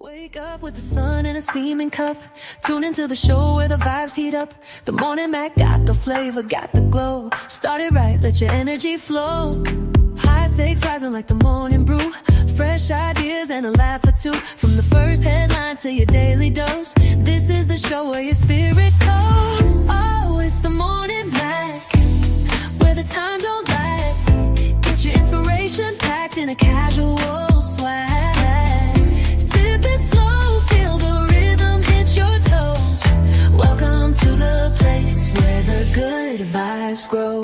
Wake up with the sun in a steaming cup. Tune into the show where the vibes heat up. The Morning Mac got the flavor, got the glow. Start it right, let your energy flow. High takes rising like the morning brew. Fresh ideas and a laugh or two. From the first headline to your daily dose. This is the show where your spirit goes. Oh, it's the Morning Mac, where the time don't lag. Get your inspiration packed in a casual swag. Sip it slow, feel the rhythm hit your toes. Welcome to the place where the good vibes grow.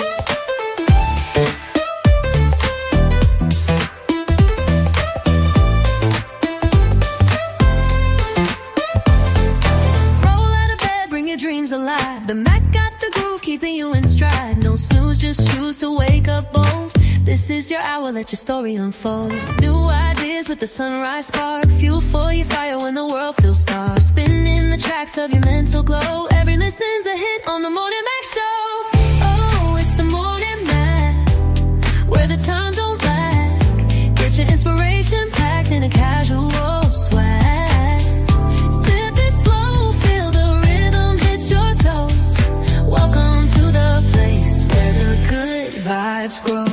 Alive. The Mac got the groove, keeping you in stride. No snooze, just choose to wake up bold. This is your hour, let your story unfold. New ideas with the sunrise spark. Fuel for your fire when the world feels stark. Spinning the tracks of your mental glow. Every listen's a hit on the Morning Mac Show. Oh, it's the Morning Mac, where the time don't lag. Get your inspiration packed in a casual swag. Welcome to the place where the good vibes grow.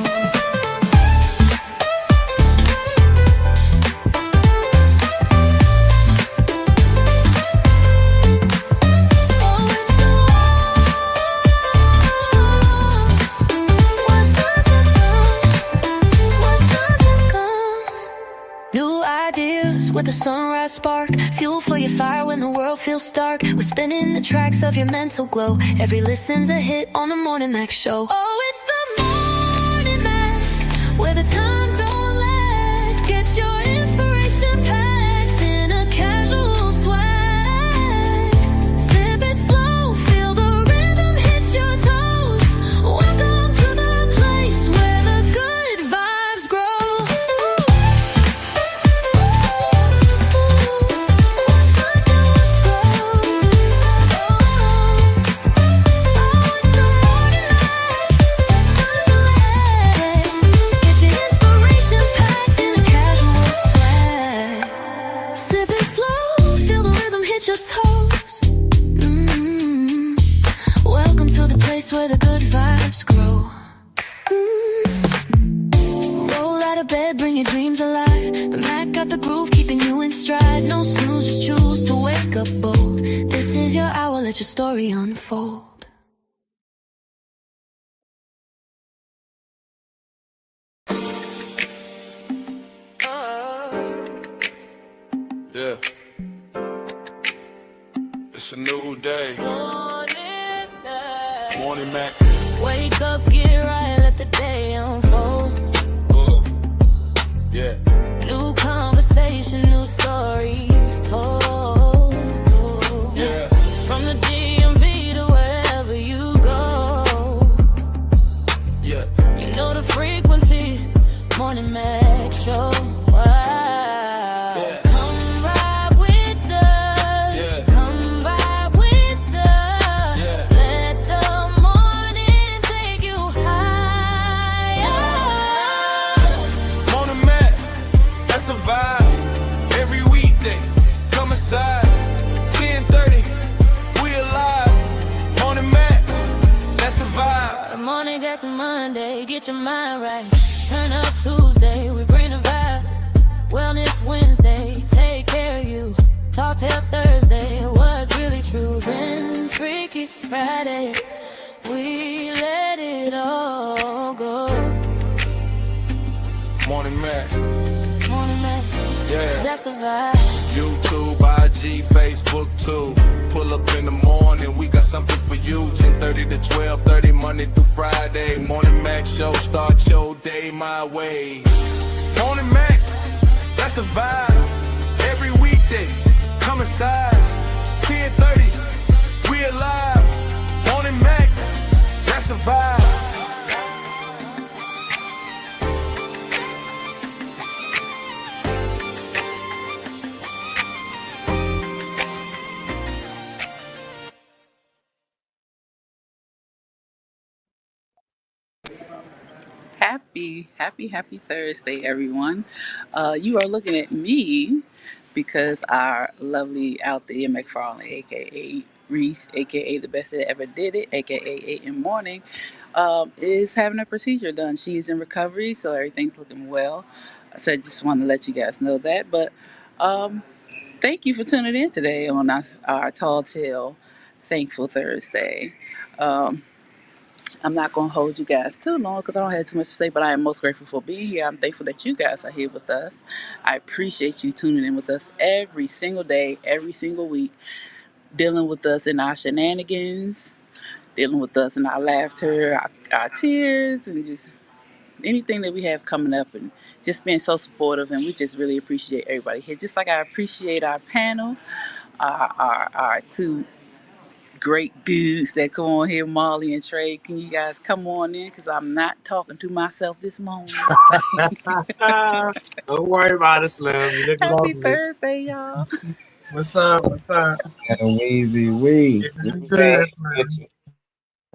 New ideas with a sunrise spark. Fuel for your fire when the world feels stark. We're spinning the tracks of your mental glow. Every listen's a hit on the Morning Mac Show. Oh, it's the Morning Mac, where the time don't lag. Get your inspiration packed in a casual swag. Sip it slow, feel the rhythm hit your toes. Welcome to the place where the good vibes grow. Your toes. Welcome to the place where the good vibes grow. Roll out of bed, bring your dreams alive. The Mac got the groove, keeping you in stride. No snooze, just choose to wake up bold. This is your hour, let your story unfold. Yeah. It's a new day. Morning Mac. Wake up, get right, let the day unfold. Yeah. New conversation, new stories told. Yeah. From the DMV to wherever you go. Yeah. You know the frequency, Morning Mac Show. Every weekday, come inside, 10:30, we alive. Morning Mac, that's the vibe. The morning gets Monday, get your mind right. Turn up Tuesday, we bring the vibe. Wellness Wednesday, take care of you. Talk till Thursday, what's really true. Then Freaky Friday, we let it all go. Morning Mac. Morning Mac. Yeah. That's the vibe. YouTube, IG, Facebook too. Pull up in the morning, we got something for you. 10:30 to 12:30, Monday through Friday. Morning Mac Show, start your day my way. Morning Mac, that's the vibe. Every weekday, come inside. 10:30, we alive. Morning Mac, that's the vibe. happy Thursday, everyone. You are looking at me because our lovely Althea McFarlane, aka Reese, aka the best that ever did it, aka AM Morning, is having a procedure done. She's in recovery, so everything's looking well. So I just want to let you guys know that. But um, thank you for tuning in today on our Tall Tale Thankful Thursday. Um, I'm not going to hold you guys too long because I don't have too much to say, but I am most grateful for being here. I'm thankful that you guys are here with us. I appreciate you tuning in with us every single day, every single week, dealing with us in our shenanigans, dealing with us in our laughter, our tears, and just anything that we have coming up, and just being so supportive. And we just really appreciate everybody here. Just like I appreciate our panel, our two great dudes that come on here, Molly and Trey. Can you guys come on in? Because I'm not talking to myself this morning. Don't worry about it, Slim. You look Happy lovely. Thursday, y'all. What's up? What's up? Weezy Wee. You good, Slim?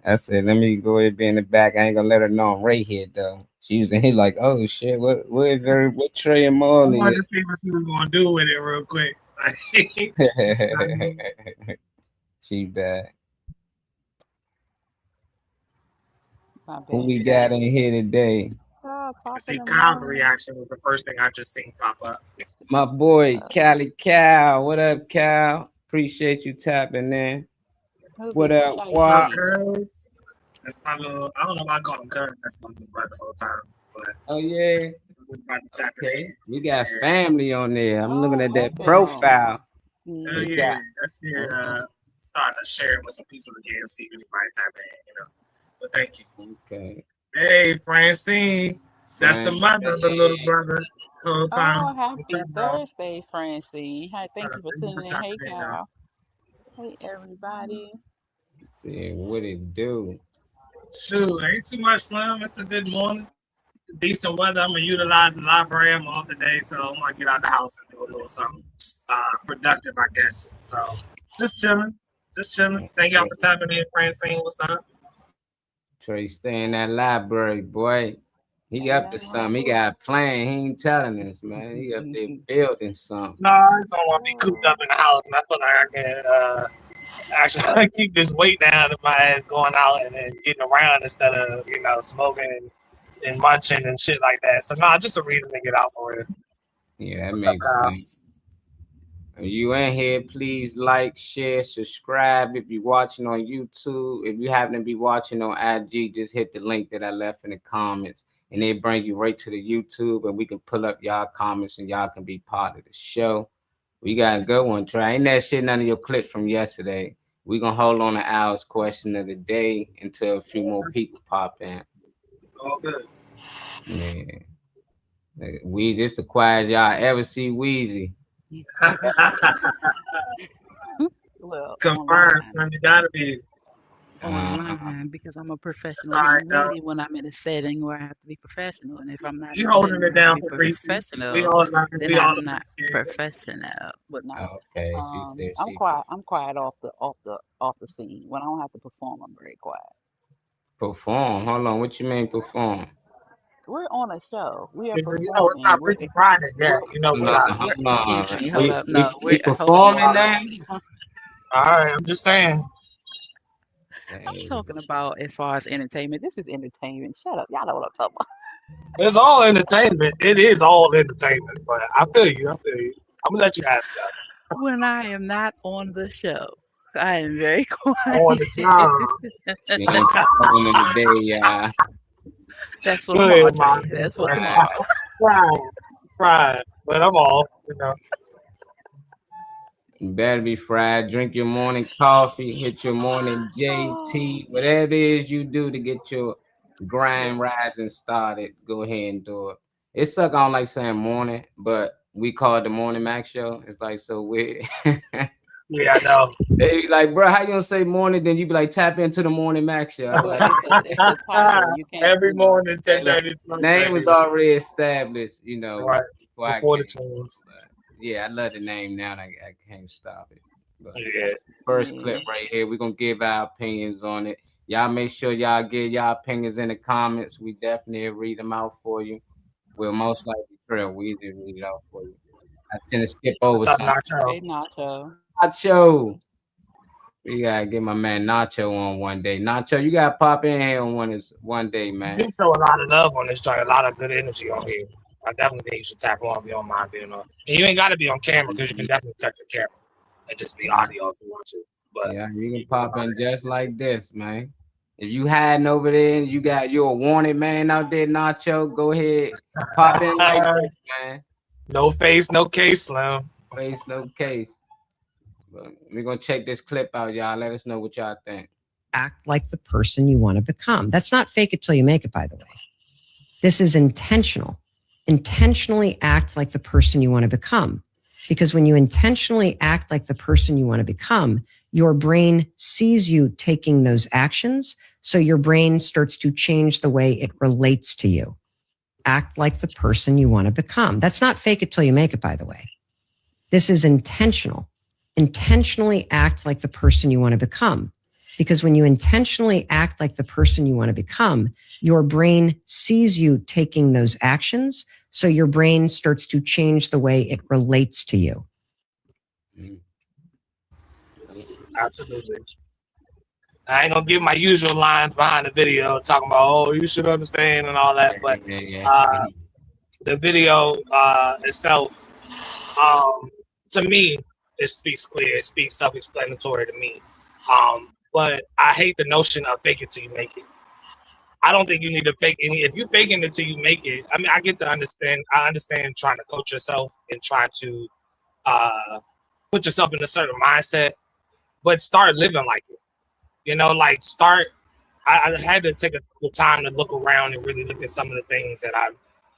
I said, let me go ahead and be in the back. I ain't gonna let her know I'm right here though. She was in here like, oh shit, what Trey and I Marley wanted to see what she was gonna do with it real quick. at? She back. Who we got in here today? I see Kyle's reaction was the first thing I just seen pop up. My boy Cali Cal. What up, Cal? Appreciate you tapping in. What up, Wop? That's my little, I don't know why I call him Cuz. That's my little brother the whole time. But Oh yeah. we're about to tap in. Okay. We got family on there. I'm looking at that okay. profile. Hell yeah. That's here. Starting to share it with some people again, see if anybody tap in, But thank you. Okay. Hey, Francine. That's the mother of the little brother the whole time. Oh, What's happy up, bro? Thursday, Francine. Hi, thank you for tuning in. tapping Hey, in, y'all. Kyle. Hey, everybody. See what it do. Shoot, ain't too much, Slim. It's a good morning. Decent weather. I'm gonna utilize the library. I'm off today, so I'm gonna get out the house and do a little something productive, I guess. So just chilling. Thank y'all for tapping in, Francine. What's up? Trey, stay in that library, boy. He up to something. He got a plan. He ain't telling us, man. He up there building something. No, I just don't want to be cooped up in the house, and I feel like I can actually keep this weight down if my ass going out and then getting around instead of smoking and munching and shit like that. So no, just a reason to get out for real. Yeah, that What's makes up, sense. If you in here, please like, share, subscribe. If you're watching on YouTube, if you happen to be watching on IG, just hit the link that I left in the comments, and they bring you right to the YouTube, and we can pull up y'all comments, and y'all can be part of the show. We got a good one, Trey. Ain't that shit none of your clips from yesterday. We gonna hold on to Al's question of the day until a few more people pop in. All good. Yeah. Weezy, it's the quietest y'all ever see Weezy. Well, Confirmed, son. You gotta be. online because I'm a professional Sorry, young lady when I'm in a setting where I have to be professional, and if I'm not, You holding it down for Reese. professional, We all not then we all I'm not appreciate it. professional. But no, Okay, she said I'm she quiet. I'm quiet off the scene. When I don't have to perform, I'm very quiet. perform. Hold on, what you mean perform? We're on a show. We are It's performing. not Freaky Friday yet. No, We're not. hold on. Excuse me. Hold up. We No, we're performing now? All right, I'm just saying. I'm talking about as far as entertainment. This is entertainment. Shut up. Y'all know what I'm talking about. It's all entertainment. It is all entertainment, but I feel you. I'm gonna let you have it. When I am not on the show, I am very quiet. On the time. She ain't performing today, y'all. That's for tomorrow. That's for tomorrow. Fried. But I'm all, You better be fried. Drink your morning coffee, hit your morning JT, whatever it is you do to get your grind rising started. Go ahead and do it. It suck. I don't like saying morning, but we call it the Morning Mac Show. It's like so weird. Yeah, I know. They be like, bro, how you gonna say morning? Then you be like, tap into the Morning Mac Show. I'm like, It's a title. You can't, Every morning, 10:30. name was already established, right before the change. Yeah, I love the name now. I can't stop it. But Yeah. first clip right here, we're gonna give our opinions on it. Y'all make sure y'all get y'all opinions in the comments. We definitely read them out for you. We'll most likely Trail Weezy read it out for you. I tend to skip over What's up, something. Nacho? Hey, Nacho. Nacho. We gotta get my man Nacho on one day. Nacho, you gotta pop in here on one day, man. You show a lot of love on this joint, a lot of good energy on here. I definitely think you should tap on if you don't mind being on. And you ain't got to be on camera because you can definitely touch the camera and just be audio if you want to. But yeah, you can pop in just like this, man. If you hiding over there and you're a wanted man out there, Nacho, go ahead, pop in like this, man. No face, no case, Slim. Face, no case. But we're gonna check this clip out, y'all. Let us know what y'all think. Act like the person you want to become. That's not fake it till you make it, by the way. This is intentional. Intentionally act like the person you want to become. Because when you intentionally act like the person you want to become, your brain sees you taking those actions. So your brain starts to change the way it relates to you. Act like the person you want to become. That's not fake it till you make it, by the way. This is intentional. Intentionally act like the person you want to become. Because when you intentionally act like the person you want to become, your brain sees you taking those actions. So your brain starts to change the way it relates to you. Absolutely. I ain't gonna give my usual lines behind the video talking about, oh, you should understand and all that. But the video itself, to me, it speaks clear. It speaks self-explanatory to me. But I hate the notion of fake it till you make it. I don't think you need to fake any. If you're faking it till you make it, I mean, I understand trying to coach yourself and trying to put yourself in a certain mindset, but start living like it. You know, like I had to take the time to look around and really look at some of the things that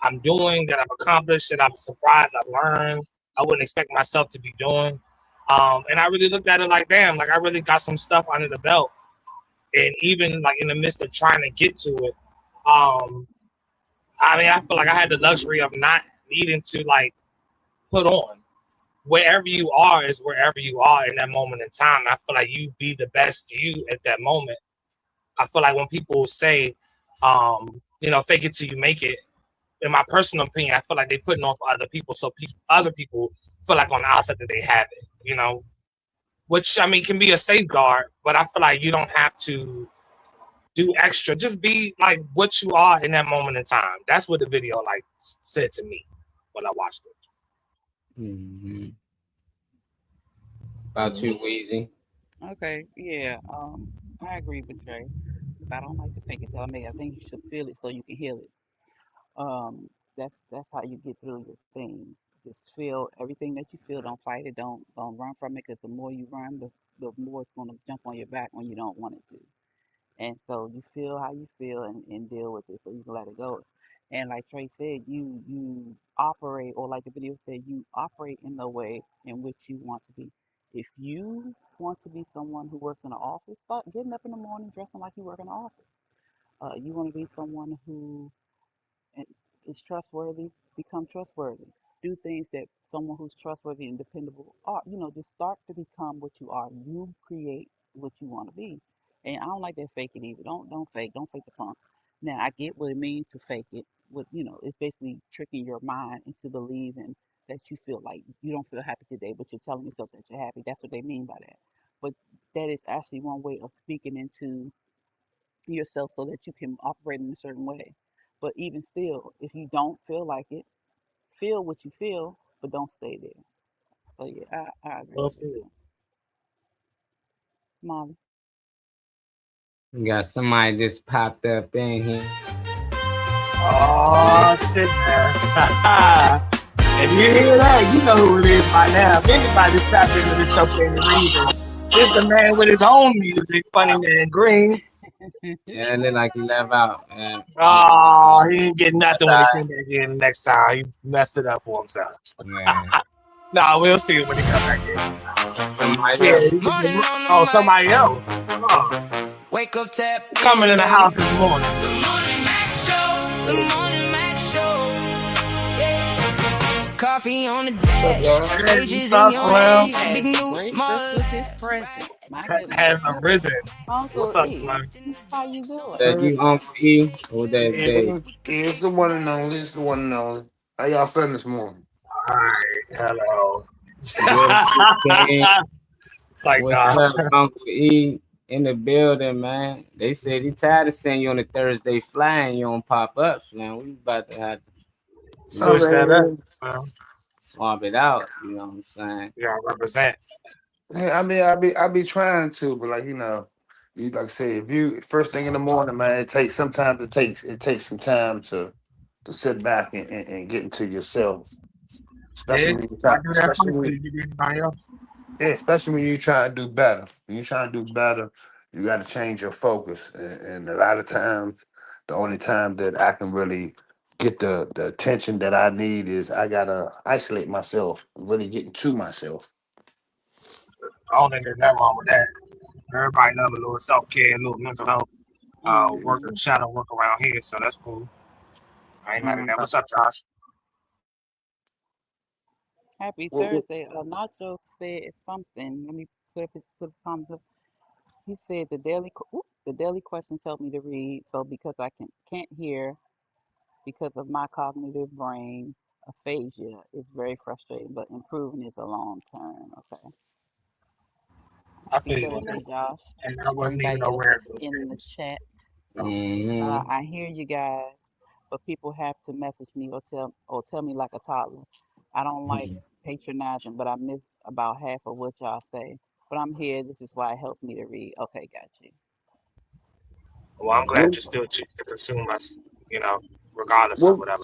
I'm doing, that I've accomplished, that I'm surprised I've learned. I wouldn't expect myself to be doing. And I really looked at it like, damn, like I really got some stuff under the belt. And even like in the midst of trying to get to it, I mean, I feel like I had the luxury of not needing to like put on. Wherever you are is wherever you are in that moment in time. I feel like you be the best you at that moment. I feel like when people say, you know, fake it till you make it, in my personal opinion, I feel like they're putting on for other people. So other people feel like on the outside that they have it, you know, which I mean can be a safeguard, but I feel like you don't have to do extra. Just be like what you are in that moment in time. That's what the video like said to me when I watched it. Mm-hmm. About you, Weezy? Okay, yeah, I agree with Jay. I don't like to fake it till I make it. I think you should feel it so you can heal it. That's how you get through your thing. Just feel everything that you feel. Don't fight it. Don't run from it. Because the more you run, the more it's gonna jump on your back when you don't want it to. And so you feel how you feel and deal with it so you can let it go. And like Trey said, you operate, or like the video said, you operate in the way in which you want to be. If you want to be someone who works in an office, start getting up in the morning dressing like you work in an office. You want to be someone who is trustworthy, become trustworthy. Do things that someone who's trustworthy and dependable are. You know, just start to become what you are. You create what you want to be. And I don't like that fake it either. Don't fake the funk. Now I get what it means to fake it. It's basically tricking your mind into believing that you feel like you don't feel happy today, but you're telling yourself that you're happy. That's what they mean by that. But that is actually one way of speaking into yourself so that you can operate in a certain way. But even still, if you don't feel like it, feel what you feel, but don't stay there. So yeah, I agree. We'll see. Molly. We got somebody just popped up in here. Oh shit, man. If you hear that, you know who it is by now. If anybody's tapped into this show for any reason, it's the man with his own music, Funny Man Green. Yeah, it look like he left out, man. Oh, he didn't get nothing when he came back in next time. He messed it up for himself. Nah, we'll see when he comes back in. Somebody else. Somebody else. Oh. Wake up, tap. Coming in the house this morning. The Morning Mac Show. The Morning Mac Show. Yeah. coffee on the What's up, dash. y'all? Pages What's in up, your Slim? hand. Big Has new, graced small. us with his presence. My goodness. Has arisen. Uncle What's up, E, Slim? how you doing? That you Uncle E or that Yeah, day? it's the one and only. It's the one and only. How y'all feeling this morning? All right, hello. Good King. It's like, What's up, Uncle E? In the building, man. They said he tired of seeing you on a Thursday flying. You don't pop up, man. We about to have to switch that up. So, swap it out. You know what I'm saying? you gotta represent. Yeah, I mean, I be trying to, but like you like I say, if you first thing in the morning, man, it takes some time to sit back and get into yourself, Yeah, especially when you I try, do that first thing you do anybody else. yeah, especially when you try to do better. When you try to do better, you got to change your focus, and a lot of times, the only time that I can really get the attention that I need is I gotta isolate myself, and really get into myself. I don't think there's nothing wrong with that. Everybody love a little self care, a little mental health, work and shadow work around here, so that's cool. I ain't mad at that. What's up, Josh? Happy What, what, Thursday. Nacho said something. Let me put his comments up. He said the daily questions help me to read. So because I can't hear because of my cognitive brain aphasia is very frustrating, but improving is a long term. Okay. I Happy feel you on that. Thursday, Josh. And I wasn't even Everybody else aware of that's those in the things. chat. So, Mm-hmm. I hear you guys, but people have to message me or tell me like a toddler. I don't like patronizing, but I miss about half of what y'all say. But I'm here. This is why it helps me to read. Okay, got you. well, I'm glad you still choose to consume us, regardless of what, whatever.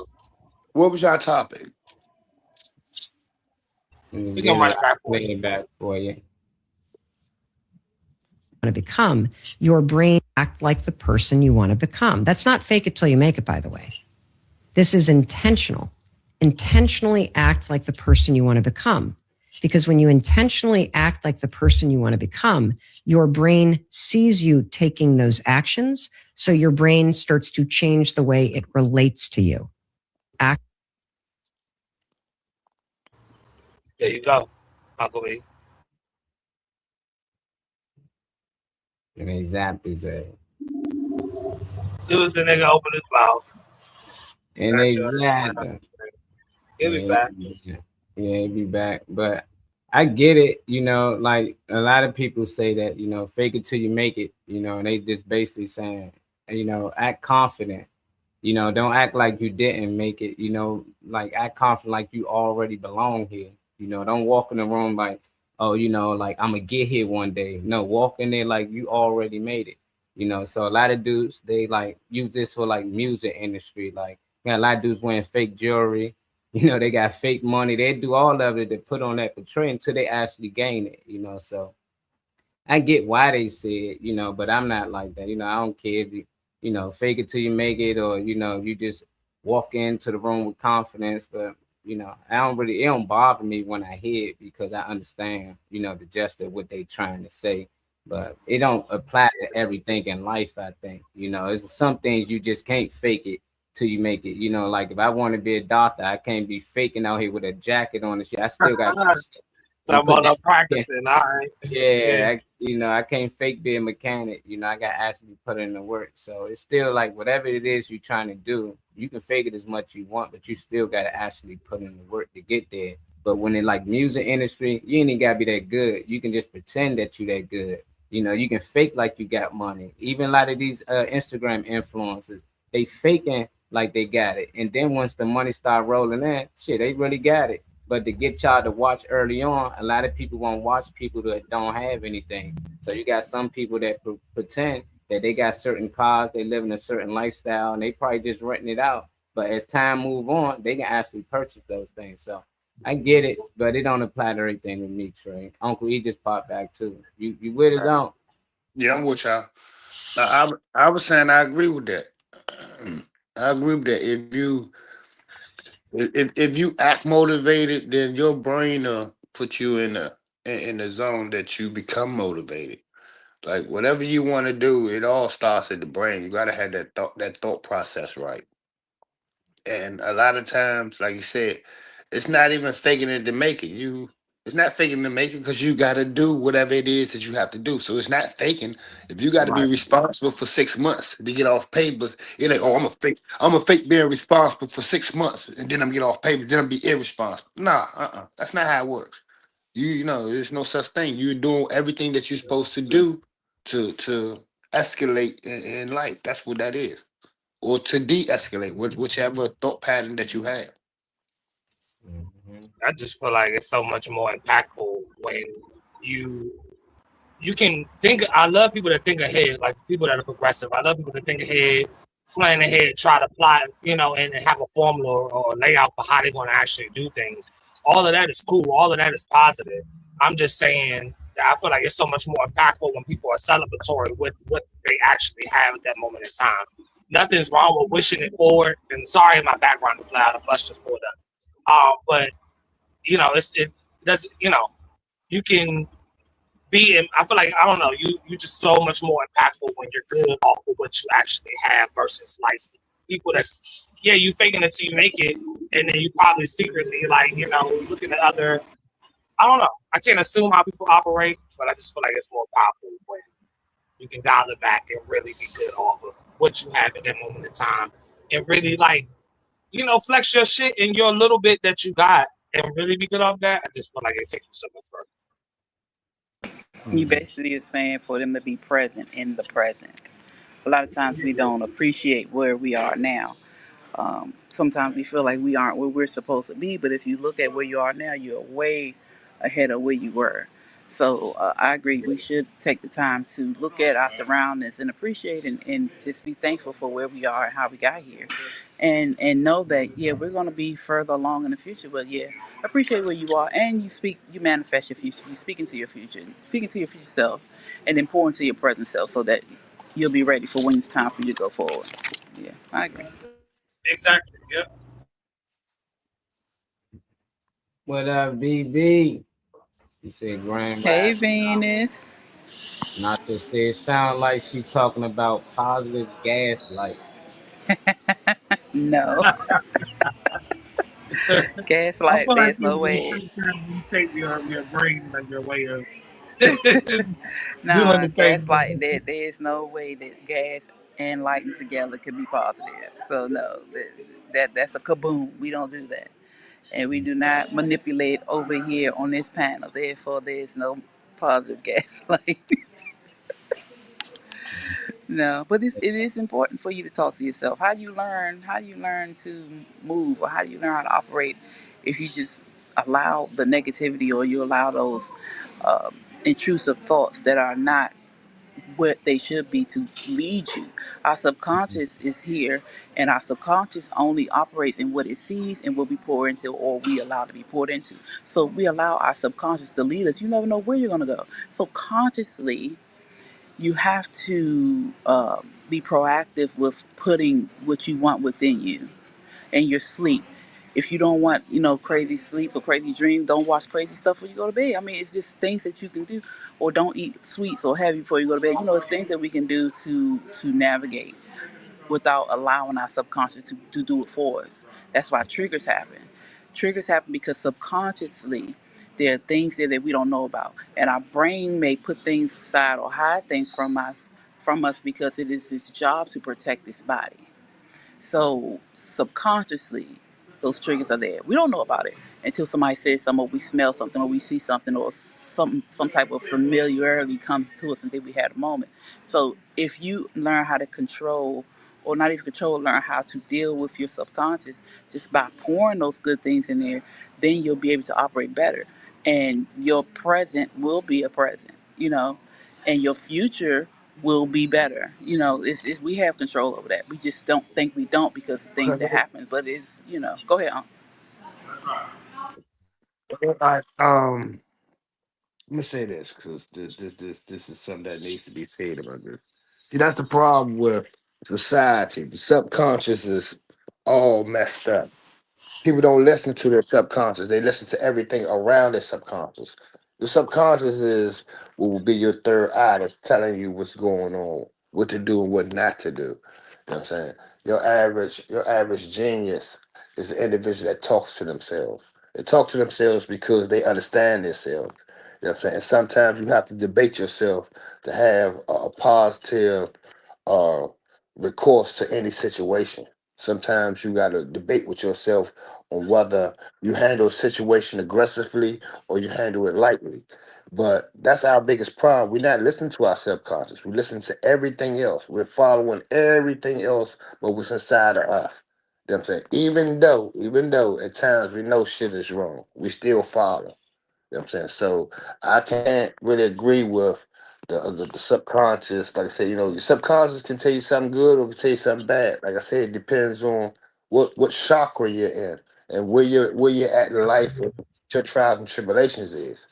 what was your topic? We Get can run it it back for you. way back for you. To become, your brain act like the person you want to become. That's not fake it till you make it, by the way. This is intentional. Intentionally act like the person you want to become. Because when you intentionally act like the person you want to become, your brain sees you taking those actions. So your brain starts to change the way it relates to you. There you go, Uncle E. An example there. As soon as the nigga open his mouth, An that's your example. he'll be back. Yeah, he'll be back. But I get it, like a lot of people say that, fake it till you make it, and they just basically saying, act confident, don't act like you didn't make it, like act confident like you already belong here. Don't walk in the room like, oh, like I'm gonna get here one day. No, walk in there like you already made it. So a lot of dudes they like use this for like music industry. Like a lot of dudes wearing fake jewelry, they got fake money. They do all of it to put on that portray until they actually gain it, So I get why they say it, but I'm not like that. I don't care if you, fake it till you make it or, you just walk into the room with confidence. But, it don't bother me when I hear it because I understand, the gist of what they trying to say. But it don't apply to everything in life, I think. It's some things you just can't fake it till you make it. Like if I want to be a doctor, I can't be faking out here with a jacket on and shit. I still got So I'm on practicing, all right. yeah, I can't fake being a mechanic. I got to actually put in the work. So it's still like whatever it is you're trying to do, you can fake it as much as you want, but you still got to actually put in the work to get there. But when in like music industry, you ain't got to be that good. You can just pretend that you that good. You can fake like you got money. Even a lot of these Instagram influencers, they faking like they got it. And then once the money start rolling in, shit, they really got it. But to get y'all to watch early on, a lot of people won't watch people that don't have anything. So you got some people that pretend that they got certain cars, they live in a certain lifestyle, and they probably just renting it out. But as time move on, they can actually purchase those things. So I get it, but it don't apply to everything with me, Trey. Uncle E just popped back too. You with his own? Yeah, I'm with y'all. Now, I was saying I agree with that. I agree with that. If you act motivated, then your brain will put you in the zone that you become motivated. Like whatever you want to do, it all starts at the brain. You gotta have that thought process right. And a lot of times, like you said, it's not even faking it to make it. It's not faking to make it because you got to do whatever it is that you have to do. So it's not faking. If you got to be Right. responsible for 6 months to get off papers, you're like, oh, I'm a fake being responsible for 6 months, and then I'm get off paper, then I'm be irresponsible. Nah, that's not how it works. You know, there's no such thing. You're doing everything that you're supposed to do to escalate in life. That's what that is, or to de-escalate, whichever thought pattern that you have. Mhm. I just feel like it's so much more impactful when you can think. I love people that think ahead, like people that are progressive. I love people that think ahead, plan ahead, try to plot, and have a formula or a layout for how they're going to actually do things. All of that is cool. All of that is positive. I'm just saying that I feel like it's so much more impactful when people are celebratory with what they actually have at that moment in time. Nothing's wrong with wishing it forward. And sorry, my background is loud. The bus just pulled up. But it does. You can be in, I feel like, I don't know, you just so much more impactful when you're good off of what you actually have versus like people that's you faking it till you make it, and then you probably secretly looking at other. I don't know. I can't assume how people operate, but I just feel like it's more powerful when you can dial it back and really be good off of what you have at that moment in time, and really flex your shit in your little bit that you got, and really be good off that. I just feel like it takes you so much further. You Mhm. basically is saying for them to be present in the present. A lot of times we don't appreciate where we are now. Sometimes we feel like we aren't where we're supposed to be, but if you look at where you are now, you're way ahead of where you were. So I agree. We should take the time to look at our surroundings and appreciate and just be thankful for where we are and how we got here, and know that we're going to be further along in the future. But appreciate where you are, and you manifest your future. You speak into your future, speaking to your future self, and then pour into your present self so that you'll be ready for when it's time for you to go forward. Yeah, I agree. Exactly. Yeah. What up, BB? He said Grand Hey, Rap. Venus. Not to say it sound like she talking about positive gaslight. No. I Gaslight, feel like there's no way. sometimes you shape your brain like your way of doing Nah, the same gaslight, thing. there's no way that gas and lighting together could be positive. So, no, that's a kaboom. We don't do that. And we do not manipulate over here on this panel. Therefore, there's no positive gaslight. No, but it is important for you to talk to yourself. How do you learn to move, or how do you learn how to operate if you just allow the negativity, or you allow those intrusive thoughts that are not what they should be to lead you. Our subconscious is here, and our subconscious only operates in what it sees and what we pour into, or we allow to be poured into. So we allow our subconscious to lead us. You never know where you're going to go. So consciously, you have to be proactive with putting what you want within you and your sleep. If you don't want, crazy sleep or crazy dreams, don't watch crazy stuff when you go to bed. I mean, it's just things that you can do, or don't eat sweets or heavy before you go to bed. It's things that we can do to navigate without allowing our subconscious to do it for us. That's why triggers happen. Triggers happen because subconsciously there are things there that we don't know about. And our brain may put things aside or hide things from us because it is its job to protect its body. So subconsciously, those triggers are there. We don't know about it until somebody says something, or we smell something, or we see something, or some type of familiarity comes to us, and then we had a moment. So if you learn how to control, or not even control, learn how to deal with your subconscious just by pouring those good things in there, then you'll be able to operate better, and your present will be a present, and your future will be better. We have control over that. We just don't think we don't because of things that happen. But go ahead. All right, let me say this because this is something that needs to be said about this. See, that's the problem with society. The subconscious is all messed up. People don't listen to their subconscious. They listen to everything around their subconscious. The subconscious is what will be your third eye that's telling you what's going on, what to do and what not to do. You know what I'm saying? Your average genius is an individual that talks to themselves. They talk to themselves because they understand themselves. You know what I'm saying? And sometimes you have to debate yourself to have a positive uh, recourse to any situation. Sometimes you got to debate with yourself on whether you handle a situation aggressively or you handle it lightly. But that's our biggest problem. We're not listening to our subconscious. We listen to everything else. We're following everything else but what's inside of us. You know what I'm saying? Even though at times we know shit is wrong, we still follow. You know what I'm saying? So I can't really agree with the subconscious. Like I said, your subconscious can tell you something good or can tell you something bad. Like I said, it depends on what chakra you're in and where you're at in life and what your trials and tribulations is.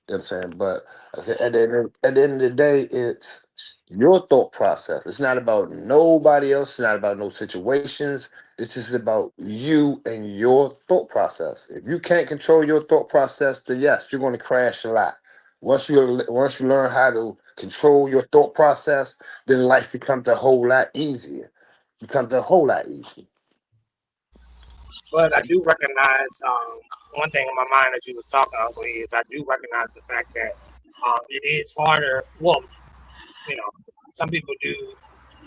You know what I'm saying? But like I said, at the end of the day, it's your thought process. It's not about nobody else. It's not about no situations. It's just about you and your thought process. If you can't control your thought process, then yes, you're going to crash a lot. Once you learn how to control your thought process, then life becomes a whole lot easier. Becomes a whole lot easier. But I do recognize one thing in my mind that you was talking about is I do recognize the fact that it is harder. Well, some people do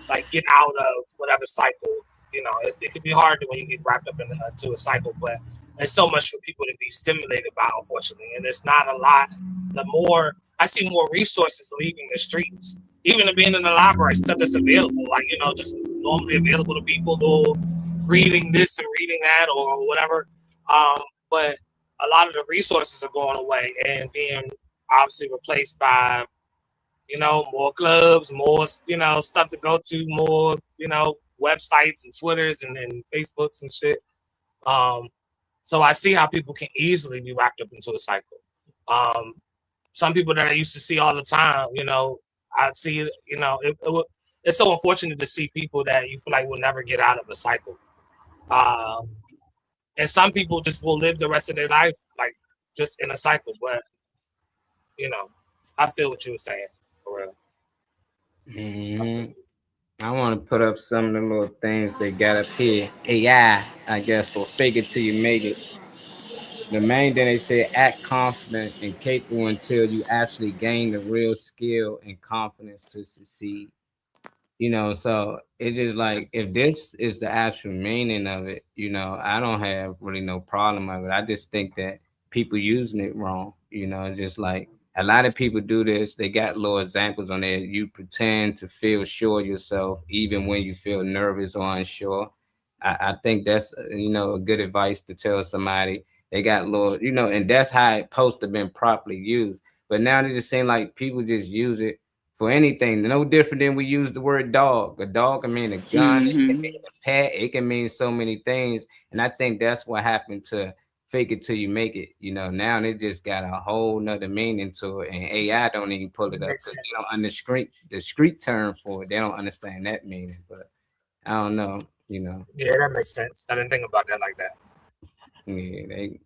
like get out of whatever cycle. It can be hard when you get wrapped up into a cycle, but there's so much for people to be stimulated by, unfortunately, and it's not a lot. The more I see, more resources leaving the streets, even to being in the library, stuff that's available, like just normally available to people who reading this and reading that or whatever. But a lot of the resources are going away and being obviously replaced by more clubs, more stuff to go to, more websites and Twitters and Facebooks and shit. So I see how people can easily be wrapped up into a cycle. Some people that I used to see all the time, I see it's so unfortunate to see people that you feel like will never get out of a cycle. And some people just will live the rest of their life like just in a cycle. But I feel what you were saying for real. Mm-hmm. I want to put up some of the little things they got up here. AI, I guess, for fake it till you make it. The main thing they say, act confident and capable until you actually gain the real skill and confidence to succeed. So it's just like, if this is the actual meaning of it, I don't have really no problem with it. I just think that people using it wrong. It's just like a lot of people do this. They got little examples on there. You pretend to feel sure yourself, even when you feel nervous or unsure. I think that's, a good advice to tell somebody. They got little, and that's how it's supposed to have been properly used. But now it just seems like people just use it for anything. No different than we use the word dog. A dog can mean a gun, it can mean a pet, it can mean so many things. And I think that's what happened to fake it till you make it. Now they just got a whole nother meaning to it. And AI don't even pull it up because they don't understand the street term for it. They don't understand that meaning. But I don't know, Yeah, that makes sense. I didn't think about that like that. Yeah, they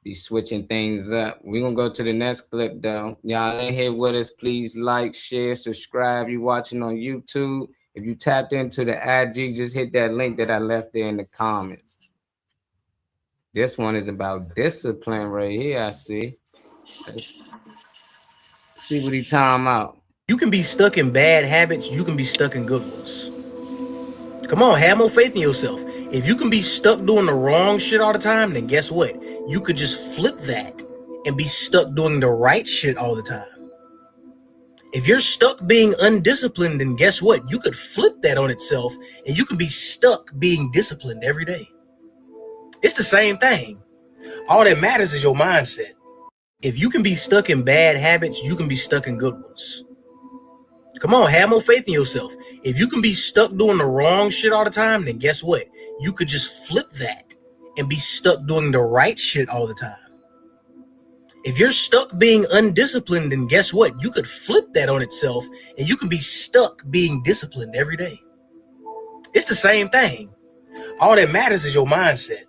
be switching things up. We're gonna go to the next clip though. Y'all ain't here with us. Please like, share, subscribe. You watching on YouTube. If you tapped into the IG, just hit that link that I left there in the comments. This one is about discipline right here, I see. Let's see what he talking about. You can be stuck in bad habits, you can be stuck in good ones. Come on, have more faith in yourself. If you can be stuck doing the wrong shit all the time, then guess what? You could just flip that and be stuck doing the right shit all the time. If you're stuck being undisciplined, then guess what? You could flip that on itself and you can be stuck being disciplined every day. It's the same thing. All that matters is your mindset. If you can be stuck in bad habits, you can be stuck in good ones. Come on, have more faith in yourself. If you can be stuck doing the wrong shit all the time, then guess what? You could just flip that and be stuck doing the right shit all the time. If you're stuck being undisciplined, then guess what? You could flip that on itself and you can be stuck being disciplined every day. It's the same thing. All that matters is your mindset.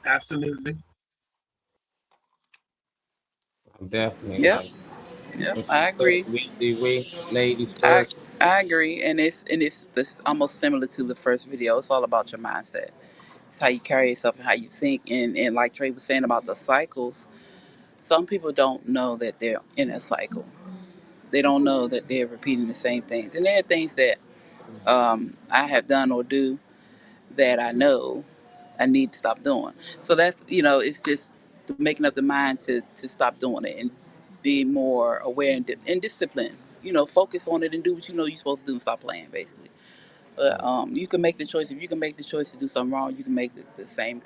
Absolutely. Definitely. Yep. I agree. Ladies first. I agree, and it's this almost similar to the first video. It's all about your mindset. It's how you carry yourself and how you think. And like Trey was saying about the cycles, some people don't know that they're in a cycle. They don't know that they're repeating the same things. And there are things that I have done or do that I know I need to stop doing. So that's, it's just making up the mind to stop doing it and be more aware and disciplined. Focus on it and do what you know you're supposed to do and stop playing, basically. But you can make the choice. If you can make the choice to do something wrong, you can make the same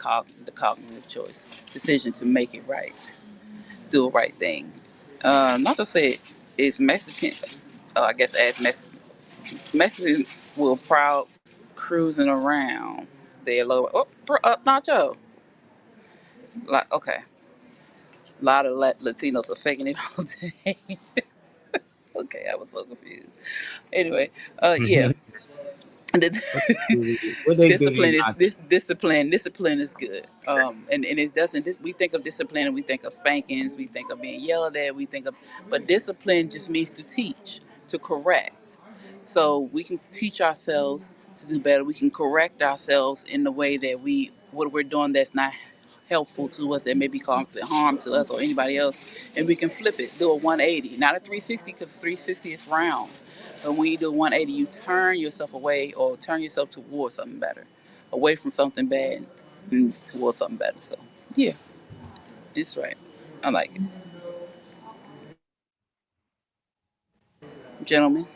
the cognitive choice decision to make it right, do a right thing. Not to say it's Mexican. I guess as Mexicans will proud cruising around. They're low. Oh, Nacho. Like, okay, a lot of Latinos are faking it all day. Okay, I was so confused. Anyway, yeah. What they do to you Discipline is not? discipline is good. And it doesn't. We think of discipline and we think of spankings. We think of being yelled at. But discipline just means to teach, to correct. So we can teach ourselves to do better. We can correct ourselves in the way that what we're doing that's not helpful to us, that may be causing harm to us or anybody else, and we can flip it, do a 180, not a 360, because 360 is round. But when you do 180, you turn yourself away or turn yourself towards something better, away from something bad and towards something better. So, yeah, it's right. I like it. Gentlemen,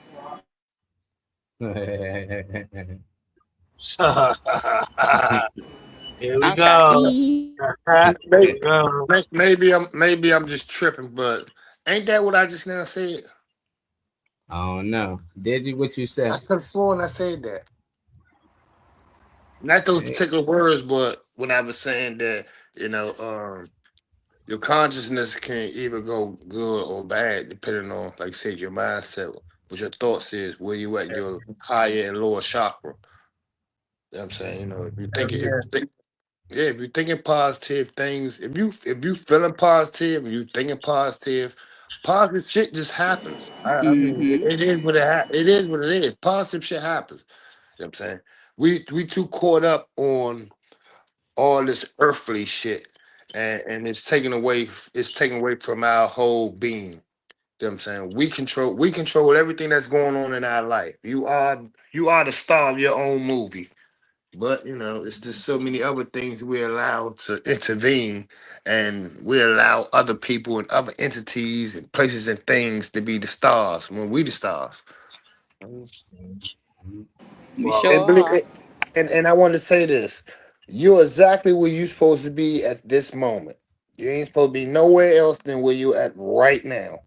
Here we I'm go. cocky. Here we Maybe, go. maybe I'm just tripping, but ain't that what I just now said? I don't know. Did you what you said? I could have sworn I said that. Not those Eh, particular words, but when I was saying that, your consciousness can either go good or bad depending on, like I said, your mindset, what your thoughts is, where you at in your higher and lower chakra. You know what I'm saying? If you think Yeah. yeah, if you're thinking positive things, if you feeling positive and you thinking positive shit just happens. I mean, Mm-hmm. it is what it is what it is. Positive shit happens. You know what I'm saying? We too caught up on all this earthly shit, and it's taken away from our whole being. You know what I'm saying? We control everything that's going on in our life. You are the star of your own movie. But it's just so many other things we allow to intervene, and we allow other people and other entities and places and things to be the stars when we the stars. We Well, sure And believe are. and I want to say this: you're exactly where you're supposed to be at this moment. You ain't supposed to be nowhere else than where you're at right now.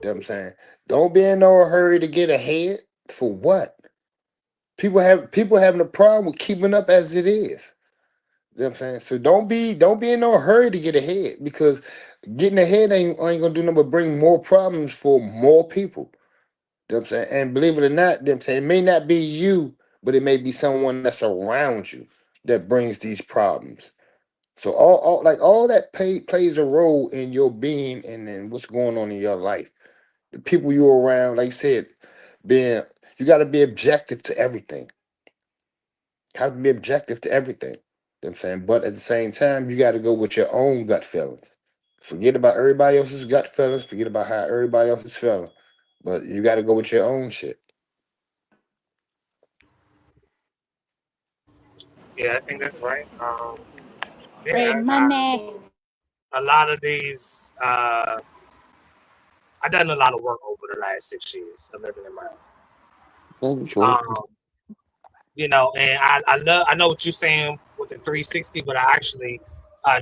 You know what I'm saying? Don't be in no hurry to get ahead. For what? People having a problem with keeping up as it is. You know what I'm saying? So don't be in no hurry to get ahead, because getting ahead ain't gonna do nothing but bring more problems for more people. You know what I'm saying? And believe it or not, you know what I'm saying, it may not be you, but it may be someone that's around you that brings these problems. So all that plays a role in your being and what's going on in your life. The people you're around, like I said, being you got to be objective to everything. Have to be objective to everything. You know what I'm saying? But at the same time, you got to go with your own gut feelings. Forget about everybody else's gut feelings. Forget about how everybody else is feeling. But you got to go with your own shit. yeah, I think that's right. Ray Yeah, money. a lot of these, I've done a lot of work over the last 6 years of living in Maryland. True. Um, and I know what you're saying with the 360, but I actually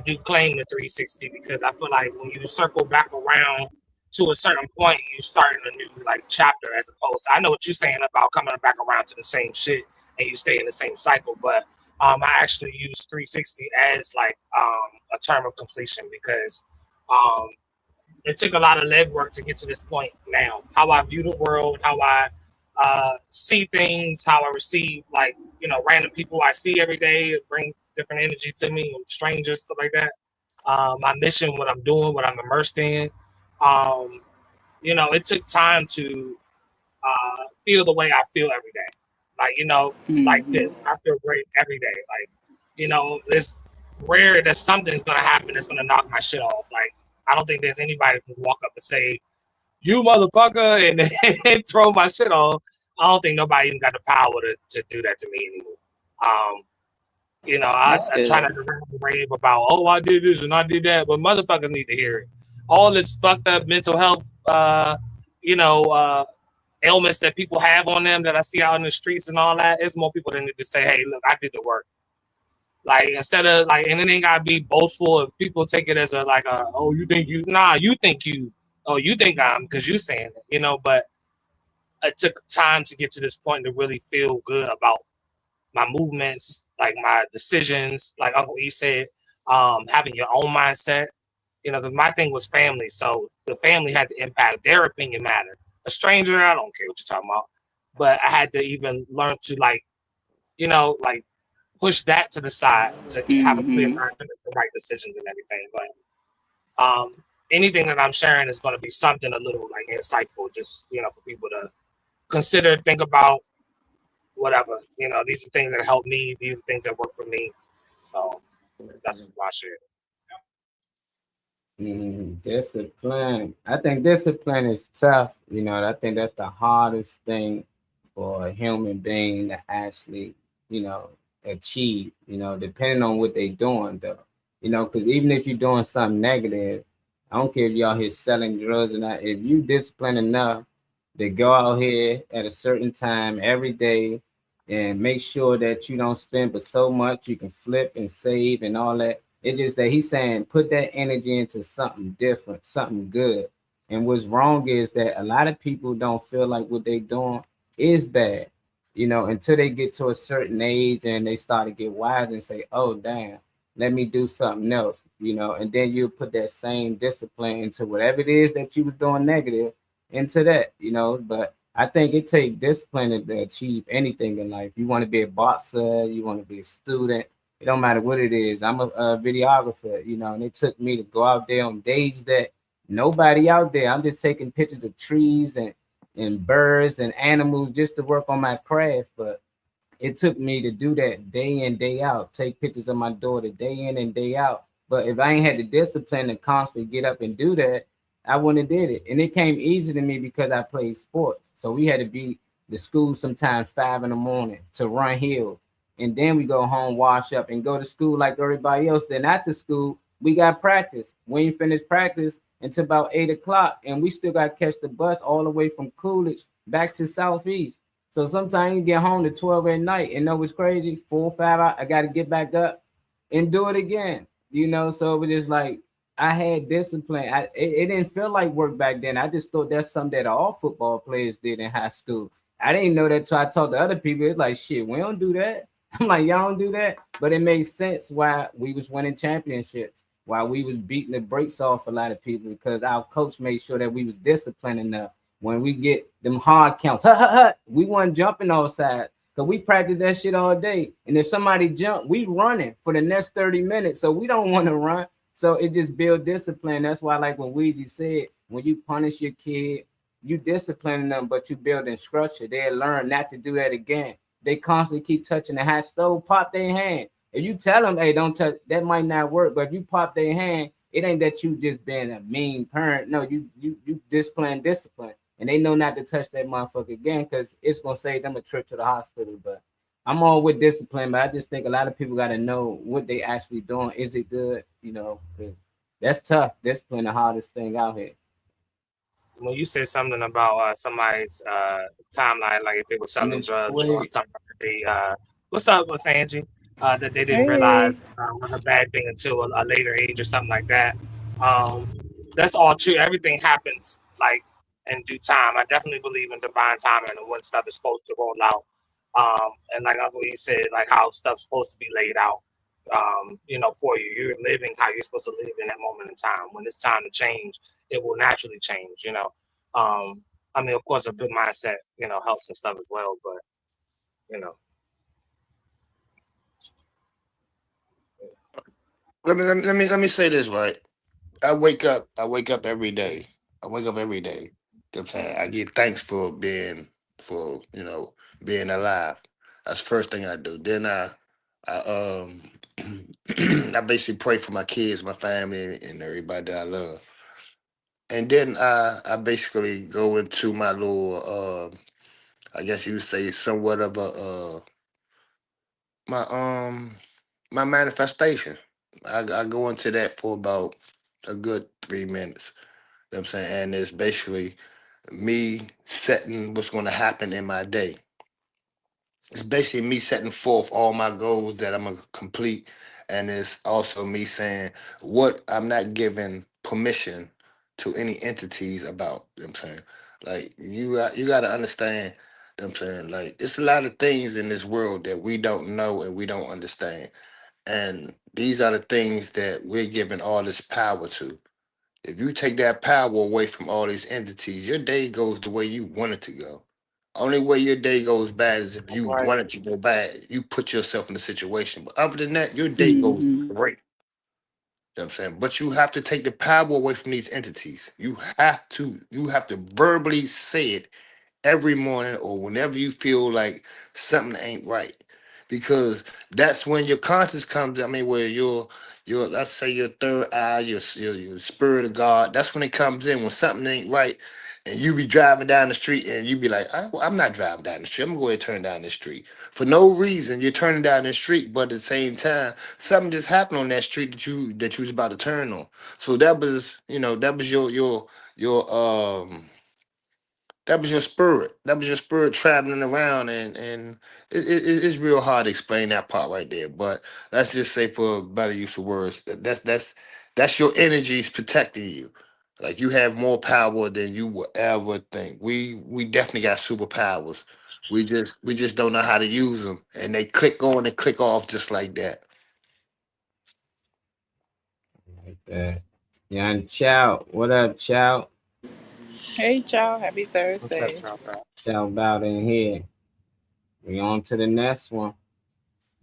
do claim the 360 because I feel like when you circle back around to a certain point, you start in a new like chapter as opposed to, I know what you're saying about coming back around to the same shit and you stay in the same cycle, but I actually use 360 as like a term of completion because um, it took a lot of legwork to get to this point now. How I view the world, how I see things, how I receive like random people I see every day bring different energy to me, strangers, stuff like that. My mission, what I'm doing, what I'm immersed in. Um, it took time to feel the way I feel every day. Like, like Mm-hmm. this. I feel great every day. Like, it's rare that something's gonna happen that's gonna knock my shit off. Like, I don't think there's anybody who can walk up and say, "You motherfucker," and throw my shit off. I don't think nobody even got the power to do that to me anymore. Um, That's I try not good. to rave about, oh, I did this and I did that, but motherfuckers need to hear it. All this fucked up mental health, you know, uh, ailments that people have on them that I see out in the streets and all that. It's more people that need to say, hey, look, I did the work. Like, instead of like, and it ain't gotta be boastful. If people take it as oh, you think you think I'm, because you saying it, but it took time to get to this point to really feel good about my movements, like my decisions, like Uncle E said, having your own mindset. Because my thing was family, so the family had to impact. Their opinion mattered. A stranger, I don't care what you're talking about, but I had to even learn to like push that to the side to have a clear Mm-hmm. mind to make the right decisions and everything. But anything that I'm sharing is going to be something a little like insightful, just for people to consider, think about, whatever. These are things that help me. These are things that work for me. So that's just my shit. Discipline. I think discipline is tough. I think that's the hardest thing for a human being to actually, achieve, depending on what they're doing, though. Because even if you're doing something negative, I don't care if y'all here selling drugs or not, if you disciplined enough to go out here at a certain time every day and make sure that you don't spend but so much you can flip and save and all that. It's just that he's saying put that energy into something different, something good. And what's wrong is that a lot of people don't feel like what they're doing is bad, until they get to a certain age and they start to get wise and say, oh, damn, let me do something else, and then you put that same discipline into whatever it is that you was doing negative into that, but I think it takes discipline to achieve anything in life. You want to be a boxer, you want to be a student, it don't matter what it is. I'm a videographer, and it took me to go out there on days that nobody out there. I'm just taking pictures of trees and birds and animals just to work on my craft. But it took me to do that day in, day out, take pictures of my daughter day in and day out. But if I ain't had the discipline to constantly get up and do that, I wouldn't have did it. And it came easy to me because I played sports. So we had to be to school sometimes 5 a.m. to run hills. And then we go home, wash up, and go to school like everybody else. Then after school, we got practice. We ain't finished practice until about 8 o'clock. And we still got to catch the bus all the way from Coolidge back to Southeast. So sometimes you get home to 12 at night and know what's crazy, 4 or 5 hours, I got to get back up and do it again. So it was just like, I had discipline. It didn't feel like work back then. I just thought that's something that all football players did in high school. I didn't know that till I talked to other people. It's like, shit, we don't do that. I'm like, y'all don't do that. But it made sense why we was winning championships, why we was beating the brakes off a lot of people, because our coach made sure that we was disciplined enough. When we get them hard counts, we wasn't jumping all sides. Because we practice that shit all day. And if somebody jump, we running for the next 30 minutes. So we don't want to run. So it just build discipline. That's why, like when Weezy said, when you punish your kid, you disciplining them, but you building structure. They'll learn not to do that again. They constantly keep touching the hot stove, pop their hand. If you tell them, hey, don't touch, that might not work. But if you pop their hand, it ain't that you just being a mean parent. No, you discipline. And they know not to touch that motherfucker again because it's gonna save them a trip to the hospital. But I'm all with discipline, but I just think a lot of people got to know what they actually doing. Is it good? That's tough. Discipline, the hardest thing out here. When you said something about somebody's timeline, like if they were selling drugs or something, what's up with Angie? That they didn't realize was a bad thing until a later age or something like that. That's all true. Everything happens like in due time. I definitely believe in divine timing and when stuff is supposed to roll out. And like Uncle E said, like how stuff's supposed to be laid out. For you, you're living how you're supposed to live in that moment in time. When it's time to change, it will naturally change. Of course, a good mindset, helps and stuff as well. But Let me say this, right. I wake up every day. You know what I'm saying? I give thanks for being being alive. That's the first thing I do. Then I I basically pray for my kids, my family, and everybody that I love. And then I basically go into my little I guess you would say somewhat of a my my manifestation. I go into that for about a good 3 minutes. You know what I'm saying? And it's basically me setting what's going to happen in my day. It's basically me setting forth all my goals that I'm gonna complete, and it's also me saying what I'm not giving permission to any entities about. You know what I'm saying? Like you got to understand. You know what I'm saying? Like it's a lot of things in this world that we don't know and we don't understand, and these are the things that we're giving all this power to. If you take that power away from all these entities, your day goes the way you want it to go. Only way your day goes bad is if you Right. want it to go bad. You put yourself in the situation. But other than that, your day goes Mm-hmm. great. You know what I'm saying? But you have to take the power away from these entities. You have to verbally say it every morning or whenever you feel like something ain't right, because that's when your conscience comes. I mean, where your let's say your third eye, your spirit of God. That's when it comes in when something ain't right, and you be driving down the street and you be like, I'm not driving down the street. I'm gonna go ahead and turn down the street for no reason. You're turning down the street, but at the same time, something just happened on that street that you was about to turn on. So that was your spirit traveling around, and it's real hard to explain that part right there. But let's just say, for better use of words, that's your energies protecting you. Like you have more power than you will ever think. We definitely got superpowers. We just don't know how to use them, and they click on and click off just like that. Like that. Young Chow, what up, Chow? Hey, y'all. Happy What's up, Thursday. Chopper? Chow about in here. We on to the next one.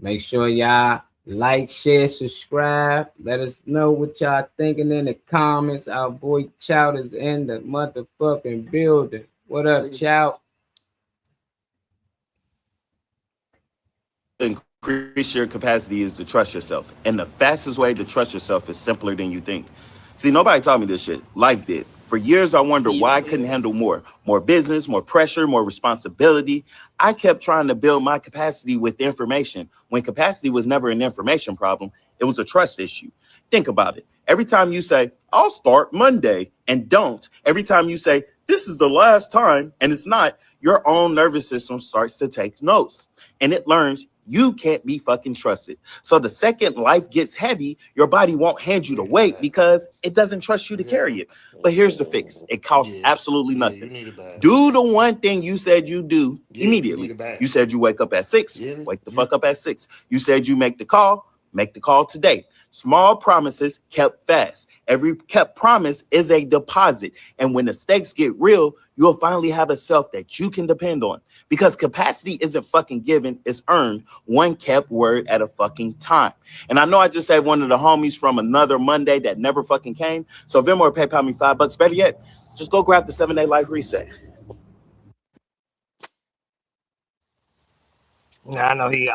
Make sure y'all like, share, subscribe. Let us know what y'all thinking in the comments. Our boy Chow is in the motherfucking building. What up, Chow? Increase your capacity is to trust yourself. And the fastest way to trust yourself is simpler than you think. See, nobody taught me this shit. Life did. For years, I wondered You why I couldn't did. handle more business, more pressure, more responsibility. I kept trying to build my capacity with information when capacity was never an information problem. It was a trust issue. Think about it. Every time you say, I'll start Monday and don't, every time you say, this is the last time and it's not, your own nervous system starts to take notes and it learns you can't be fucking trusted. So the second life gets heavy, your body won't hand you the weight because it doesn't trust you to carry it. But here's the fix. It costs Yeah, absolutely yeah, you nothing. need a bag. Do the one thing you said you do Yeah, you need immediately. a bag. You said you wake up at 6, Yeah, wake the you fuck up at 6. You said you make the call today. Small promises kept fast. Every kept promise is a deposit. And when the stakes get real, you'll finally have a self that you can depend on. Because capacity isn't fucking given, it's earned, one kept word at a fucking time. And I know I just said one of the homies from another Monday that never fucking came. So Venmo or PayPal me $5. Better yet, just go grab the 7-day life reset. Yeah, I know he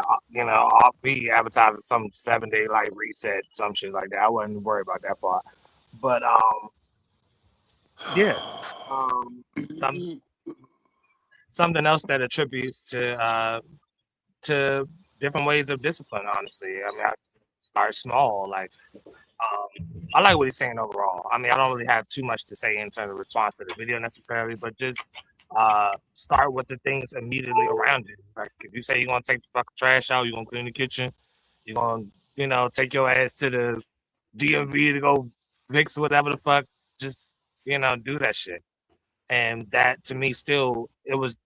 advertises some 7-day like reset, some shit like that. I wasn't worried about that part, but yeah, um, some something else that attributes to different ways of discipline. Honestly, I mean, I start small. Like, I like what he's saying overall. I mean, I don't really have too much to say in terms of response to the video necessarily, but just start with the things immediately around it. Like, if you say you're gonna take the fucking trash out, you're gonna clean the kitchen, you're gonna, take your ass to the DMV to go fix whatever the fuck. Just, do that shit. And that to me still it was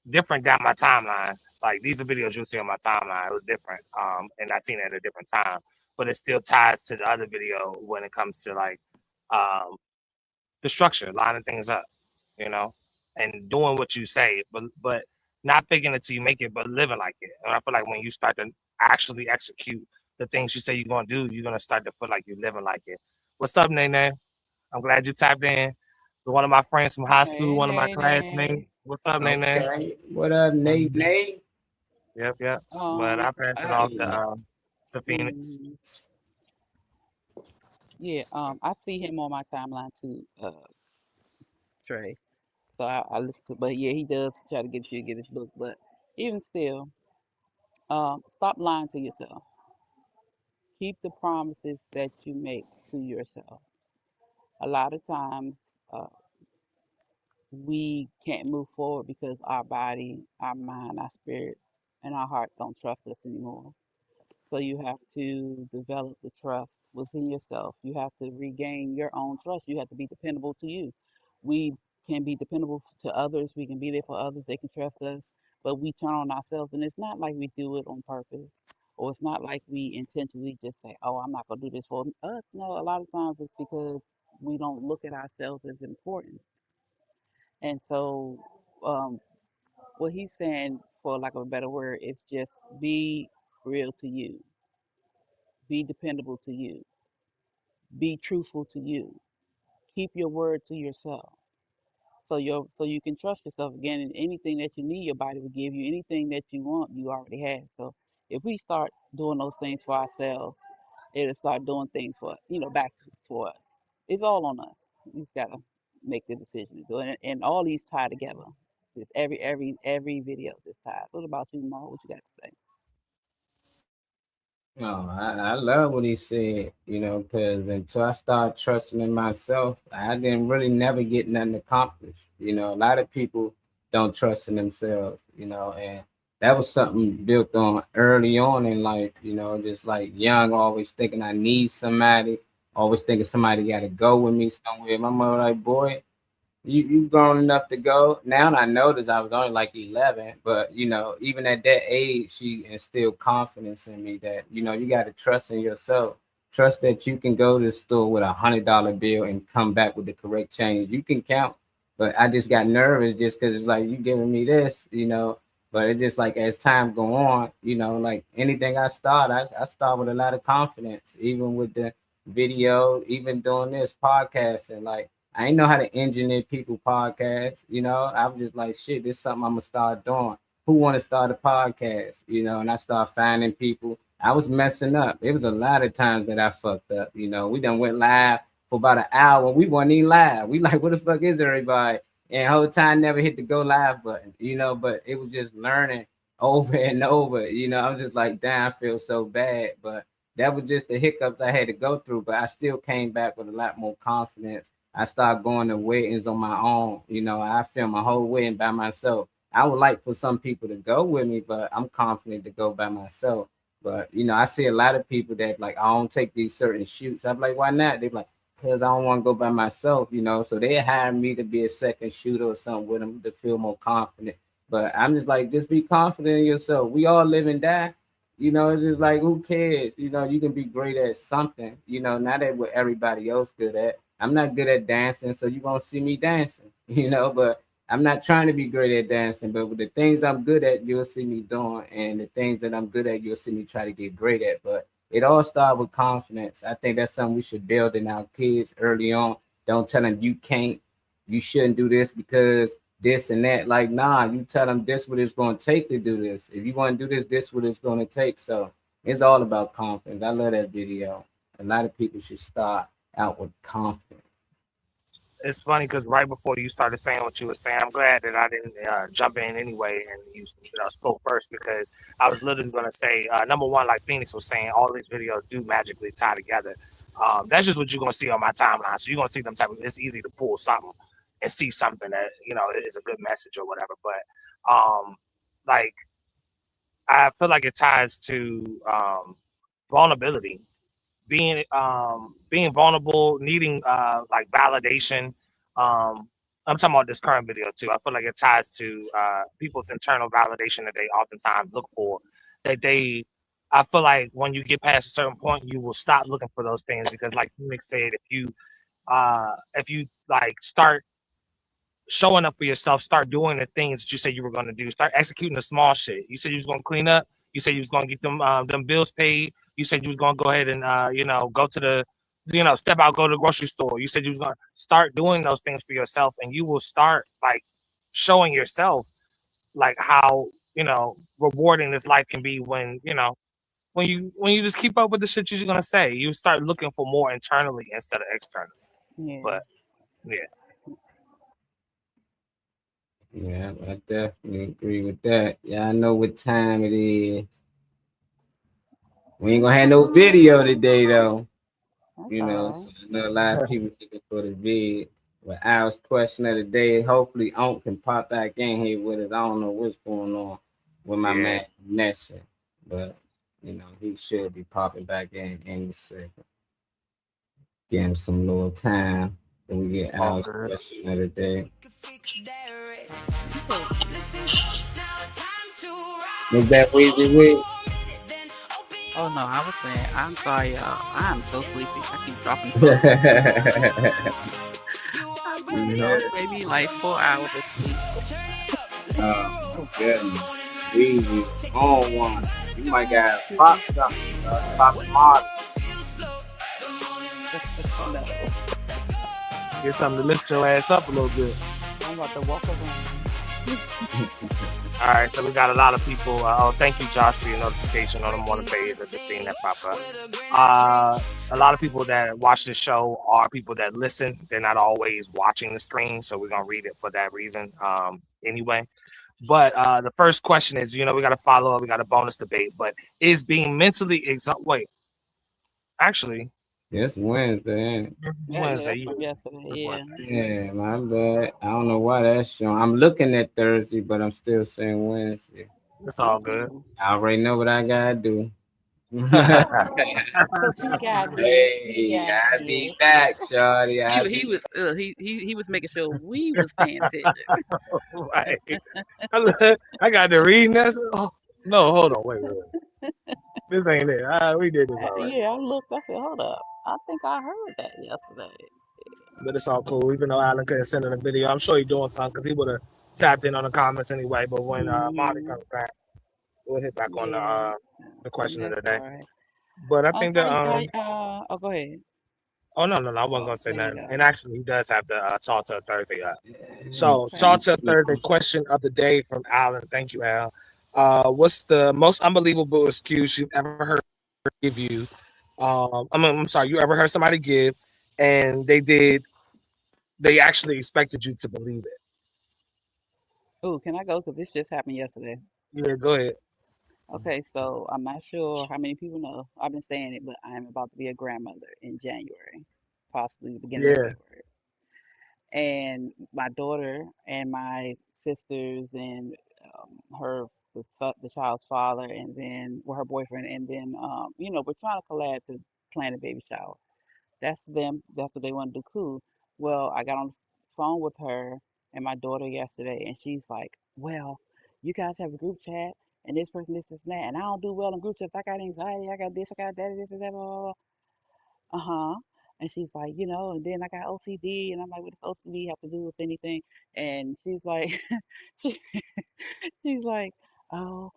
different down my timeline. Like these are videos you'll see on my timeline. It was different. And I seen it at a different time. But it still ties to the other video when it comes to like the structure, lining things up, you know, and doing what you say, but not faking it till you make it, but living like it. And I feel like when you start to actually execute the things you say you're gonna do, you're gonna start to feel like you're living like it. What's up, Nene? I'm glad you tapped in. one of my friends from high school, Hey, one of my Nene. classmates. What's up, Nene? Okay. What up, Nate? Nate? Yep. But I pass it off to Phoenix. Yeah, I see him on my timeline too, Trey. So I listen to, but yeah, he does try to get you to get his book. But even still, stop lying to yourself. Keep the promises that you make to yourself. A lot of times, we can't move forward because our body, our mind, our spirit, and our heart don't trust us anymore. So you have to develop the trust within yourself. You have to regain your own trust. You have to be dependable to you. We can be dependable to others. We can be there for others. They can trust us. But we turn on ourselves, and it's not like we do it on purpose, or it's not like we intentionally just say, "Oh, I'm not gonna do this for us." No, a lot of times it's because we don't look at ourselves as important. And so, um, what he's saying, for lack of a better word, is just be real to you, be dependable to you, be truthful to you, keep your word to yourself. So you can trust yourself again, and anything that you need, your body will give you. Anything that you want, you already have. So if we start doing those things for ourselves, it'll start doing things for back for us. It's all on us. We just gotta make the decision to do it, and all these tie together. Just every video just ties. What about you, Mo? What you got to say? No, I love what he said, because until I started trusting in myself, I didn't really never get nothing accomplished. A lot of people don't trust in themselves, and that was something built on early on in life, just like young, always thinking I need somebody, always thinking somebody got to go with me somewhere. My mother like, boy, you grown enough to go. Now I noticed I was only like 11, but even at that age, she instilled confidence in me that you got to trust in yourself. Trust that you can go to the store with $100 bill and come back with the correct change. You can count, but I just got nervous just because it's like you giving me this, But it's just like as time go on, like anything I start with a lot of confidence, even with the video, even doing this podcast and like. I ain't know how to engineer people podcasts, I was just like, shit, this is something I'm gonna start doing. Who want to start a podcast, and I start finding people. I was messing up. It was a lot of times that I fucked up, we done went live for about an hour. We wasn't even live. We like, what the fuck is everybody? And the whole time never hit the go live button, but it was just learning over and over, I was just like, damn, I feel so bad. But that was just the hiccups I had to go through. But I still came back with a lot more confidence. I started going to weddings on my own. I film my whole wedding by myself. I would like for some people to go with me, but I'm confident to go by myself. But, I see a lot of people that like, I don't take these certain shoots. I'm like, why not? They're like, because I don't want to go by myself, So they hire me to be a second shooter or something with them to feel more confident. But I'm just like, just be confident in yourself. We all live and die. It's just like, who cares? You can be great at something, not at what everybody else good at. I'm not good at dancing, so you won't see me dancing, but I'm not trying to be great at dancing, but with the things I'm good at, you'll see me doing, and the things that I'm good at, you'll see me try to get great at. But it all starts with confidence. I think that's something we should build in our kids early on. Don't tell them you can't, you shouldn't do this because this and that. Like, nah, you tell them this what it's going to take to do this. If you want to do this, this what it's going to take. So it's all about confidence. I love that video. A lot of people should start out with confidence. It's funny because right before you started saying what you were saying, I'm glad that I didn't jump in anyway and you spoke first, because I was literally going to say, number one, like Phoenix was saying, all these videos do magically tie together. That's just what you're going to see on my timeline. So you're going to see them type of, it's easy to pull something and see something that, is a good message or whatever. But like, I feel like it ties to vulnerability. Being vulnerable, needing like validation. I'm talking about this current video too. I feel like it ties to people's internal validation that they oftentimes look for. I feel like when you get past a certain point, you will stop looking for those things, because like Phoenix said, if you like start showing up for yourself, start doing the things that you said you were going to do, start executing the small shit. You said you was going to clean up. You said you was going to get them bills paid. You said you was going to go ahead and, go to step out, go to the grocery store. You said you was gonna start doing those things for yourself, and you will start like showing yourself like how rewarding this life can be when you just keep up with the shit you're gonna say. You start looking for more internally instead of externally. Yeah. But yeah. Yeah, I definitely agree with that. Yeah, I know what time it is. We ain't gonna have no video today though. That's So all I know a lot of people looking for the vid. But our question of the day, hopefully Onk can pop back in here with us. I don't know what's going on with my man Nessa, but he should be popping back in any second. Give him some little time and we get our question of the day. Is that Weezy Wig? Oh no, I was saying, I'm sorry, y'all. I'm so sleepy. I keep dropping. I've been maybe like 4 hours of sleep. Oh goodness, Weezy on one. You might got pop something, pop a model. Get something to lift your ass up a little bit. I'm about to walk around. All right, so we got a lot of people. Thank you, Josh, for your notification on the morning page. I've just seen that pop up. A lot of people that watch the show are people that listen. They're not always watching the stream, so we're gonna read it for that reason. Anyway, but the first question is, we got to follow up. We got a bonus debate, but is being mentally exhausted? Wait, actually. It's Wednesday. It's Wednesday. From yesterday, Yeah, my bad. I don't know why that's showing. I'm looking at Thursday, but I'm still saying Wednesday. It's all good. I already know what I gotta do. Cause he got this. I be back, shorty. He was making sure we was paying attention. Right. I got to read that. Oh, no, hold on. Wait. This ain't it. We did this already. Yeah, I looked. I said, hold up. I think I heard that yesterday. But it's all cool. Even though Alan couldn't send in a video, I'm sure he's doing something because he would have tapped in on the comments anyway. But when Monty comes back, we'll hit back on the question of the day. Right. But I think that oh, go ahead. Oh no! I wasn't gonna say that. And actually, he does have the Talk to Thursday up. So Talk to Thursday question of the day from Alan. Thank you, Al. What's the most unbelievable excuse you've ever heard give you? I'm sorry, you ever heard somebody give, and they actually expected you to believe it? Oh, can I go? Because this just happened yesterday. Yeah, go ahead. Okay, so I'm not sure how many people know. I've been saying it, but I'm about to be a grandmother in January, possibly the beginning of February. And my daughter and my sisters and the child's father, and then her boyfriend, and then we're trying to collab to plan a baby shower. That's them. That's what they want to do. Cool. Well, I got on the phone with her and my daughter yesterday, and she's like, "Well, you guys have a group chat, and this person, this, and that, and I don't do well in group chats. I got anxiety. I got this. I got that. This and that. Blah, blah, blah." And she's like, and then I got OCD, and I'm like, what does OCD have to do with anything? And she's like, she's like, oh,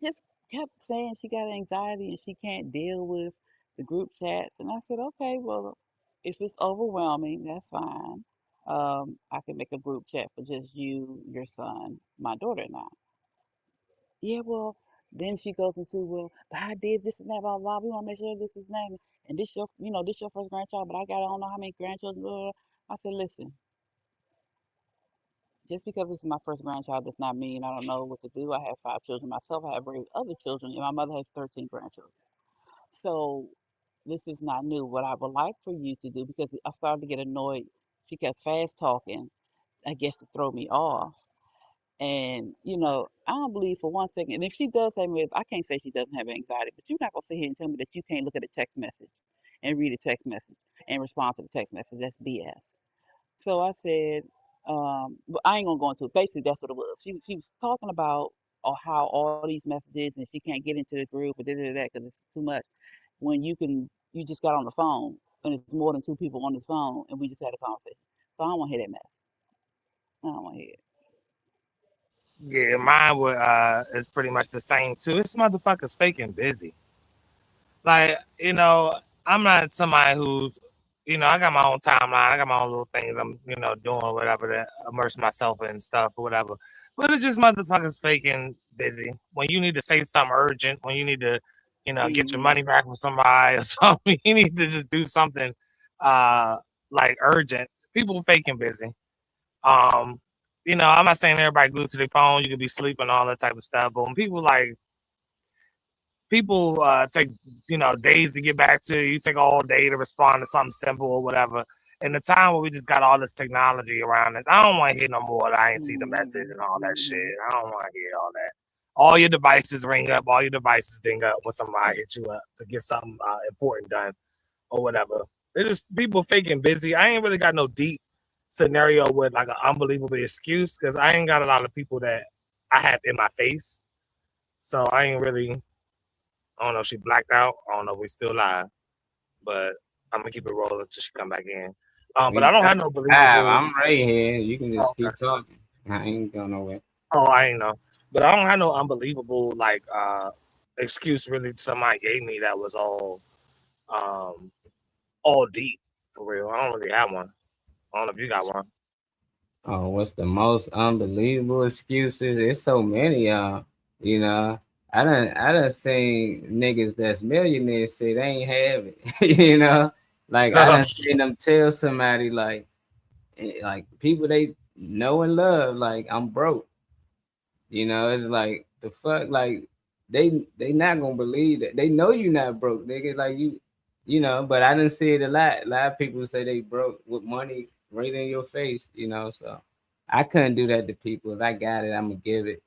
just kept saying she got anxiety and she can't deal with the group chats. And I said, okay, well, if it's overwhelming, that's fine. I can make a group chat for just you, your son, my daughter, and I. Yeah, well, then she goes into, well, but I did this and that, blah, blah. We want to make sure this is that. And this your first grandchild, but I don't know how many grandchildren. Blah, blah. I said, listen, just because this is my first grandchild does not mean I don't know what to do. I have 5 children myself. I have raised other children, and my mother has 13 grandchildren. So this is not new. What I would like for you to do, because I started to get annoyed. She kept fast talking, I guess, to throw me off. And, I don't believe for one second. And if she does have me, I can't say she doesn't have anxiety, but you're not going to sit here and tell me that you can't look at a text message and read a text message and respond to the text message. That's BS. So I said, but I ain't gonna go into it. Basically, that's what it was. She was talking about how all these messages and she can't get into the group or that because it's too much. When you just got on the phone and it's more than 2 people on the phone and we just had a conversation. So I don't want to hear that mess. I don't want to hear it. Yeah, mine is pretty much the same too. This motherfucker's fake and busy. Like, I I'm not somebody who's, I got my own timeline. I got my own little things I'm, doing or whatever to immerse myself in stuff or whatever. But it's just motherfuckers faking busy. When you need to say something urgent, when you need to, get your money back from somebody or something, you need to just do something like urgent. People faking busy. I'm not saying everybody glued to their phone, you could be sleeping, all that type of stuff. But when people take days to get back to you, take all day to respond to something simple or whatever. In the time where we just got all this technology around us, I don't want to hear no more. I ain't see the message and all that shit. I don't want to hear all that. All your devices ring up, all your devices ding up when somebody hits you up to get something important done or whatever. It's just people faking busy. I ain't really got no deep scenario with like an unbelievable excuse because I ain't got a lot of people that I have in my face. So I ain't really. I don't know if she blacked out. I don't know if we still live, but I'm gonna keep it rolling until she come back in. But I don't have no believable. I'm right here. You can just keep talking. I ain't going nowhere. Oh, I ain't know, but I don't have no unbelievable excuse really somebody gave me that was all deep for real. I don't really have one. I don't know if you got one. Oh, what's the most unbelievable excuses? It's so many, I done seen niggas that's millionaires say they ain't have it, Like I done seen them tell somebody like people they know and love, like I'm broke. It's like the fuck, like they not gonna believe that. They know you not broke, nigga. Like but I didn't see it a lot. A lot of people say they broke with money right in your face, so I couldn't do that to people. If I got it, I'm gonna give it,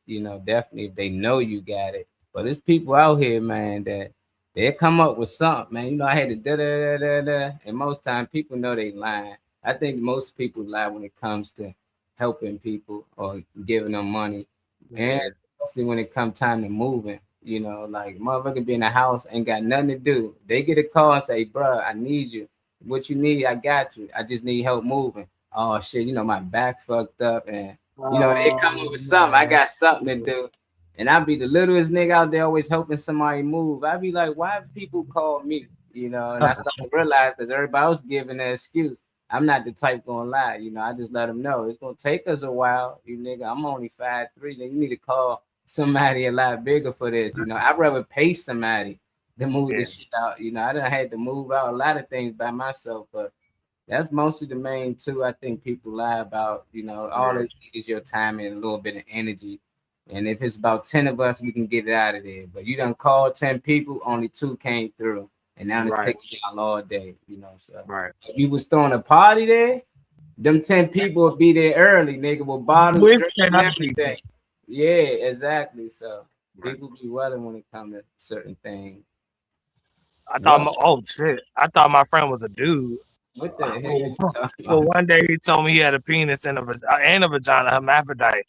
definitely if they know you got it. But there's people out here, man, that they'll come up with something, man. I had to da-da-da-da-da, and most time people know they lying. I think most people lie when it comes to helping people or giving them money. And especially when it comes time to moving, like motherfucker be in the house, ain't got nothing to do. They get a call and say, bro, I need you. What you need, I got you. I just need help moving. Oh shit, my back fucked up, and they come up with something. I got something to do. And I be the littlest nigga out there always helping somebody move. I be like, why people call me? And I start to realize because everybody else giving an excuse. I'm not the type gonna lie. I just let them know it's gonna take us a while. Nigga, I'm only 5'3". Then you need to call somebody a lot bigger for this. I'd rather pay somebody to move this shit out. I done had to move out a lot of things by myself, but that's mostly the main two I think people lie about. All it is your time and a little bit of energy. And if it's about 10 of us, we can get it out of there. But you done called 10 people, only 2 came through. And now it's taking y'all all day, So if you was throwing a party there, them 10 people would be there early, nigga, with bottles, drinks, and everything. Yeah, exactly. So people be willing when it comes to certain things. I thought my friend was a dude. What the hell? Well, one day he told me he had a penis and a vagina, hermaphrodite.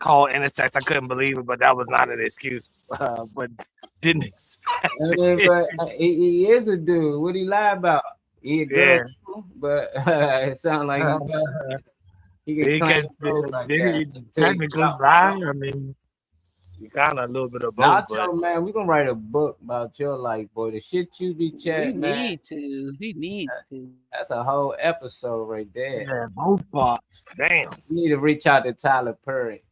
Called intersex. I couldn't believe it, but that was not an excuse. But didn't expect but he is a dude. What he lie about? He a girl too, but it sounds like he can technically lie. I mean, you kind of a little bit of both. Man, we gonna write a book about your life, boy. The shit you be chatting, man. He needs to. That's a whole episode right there. Yeah, both parts. Damn. You need to reach out to Tyler Perry.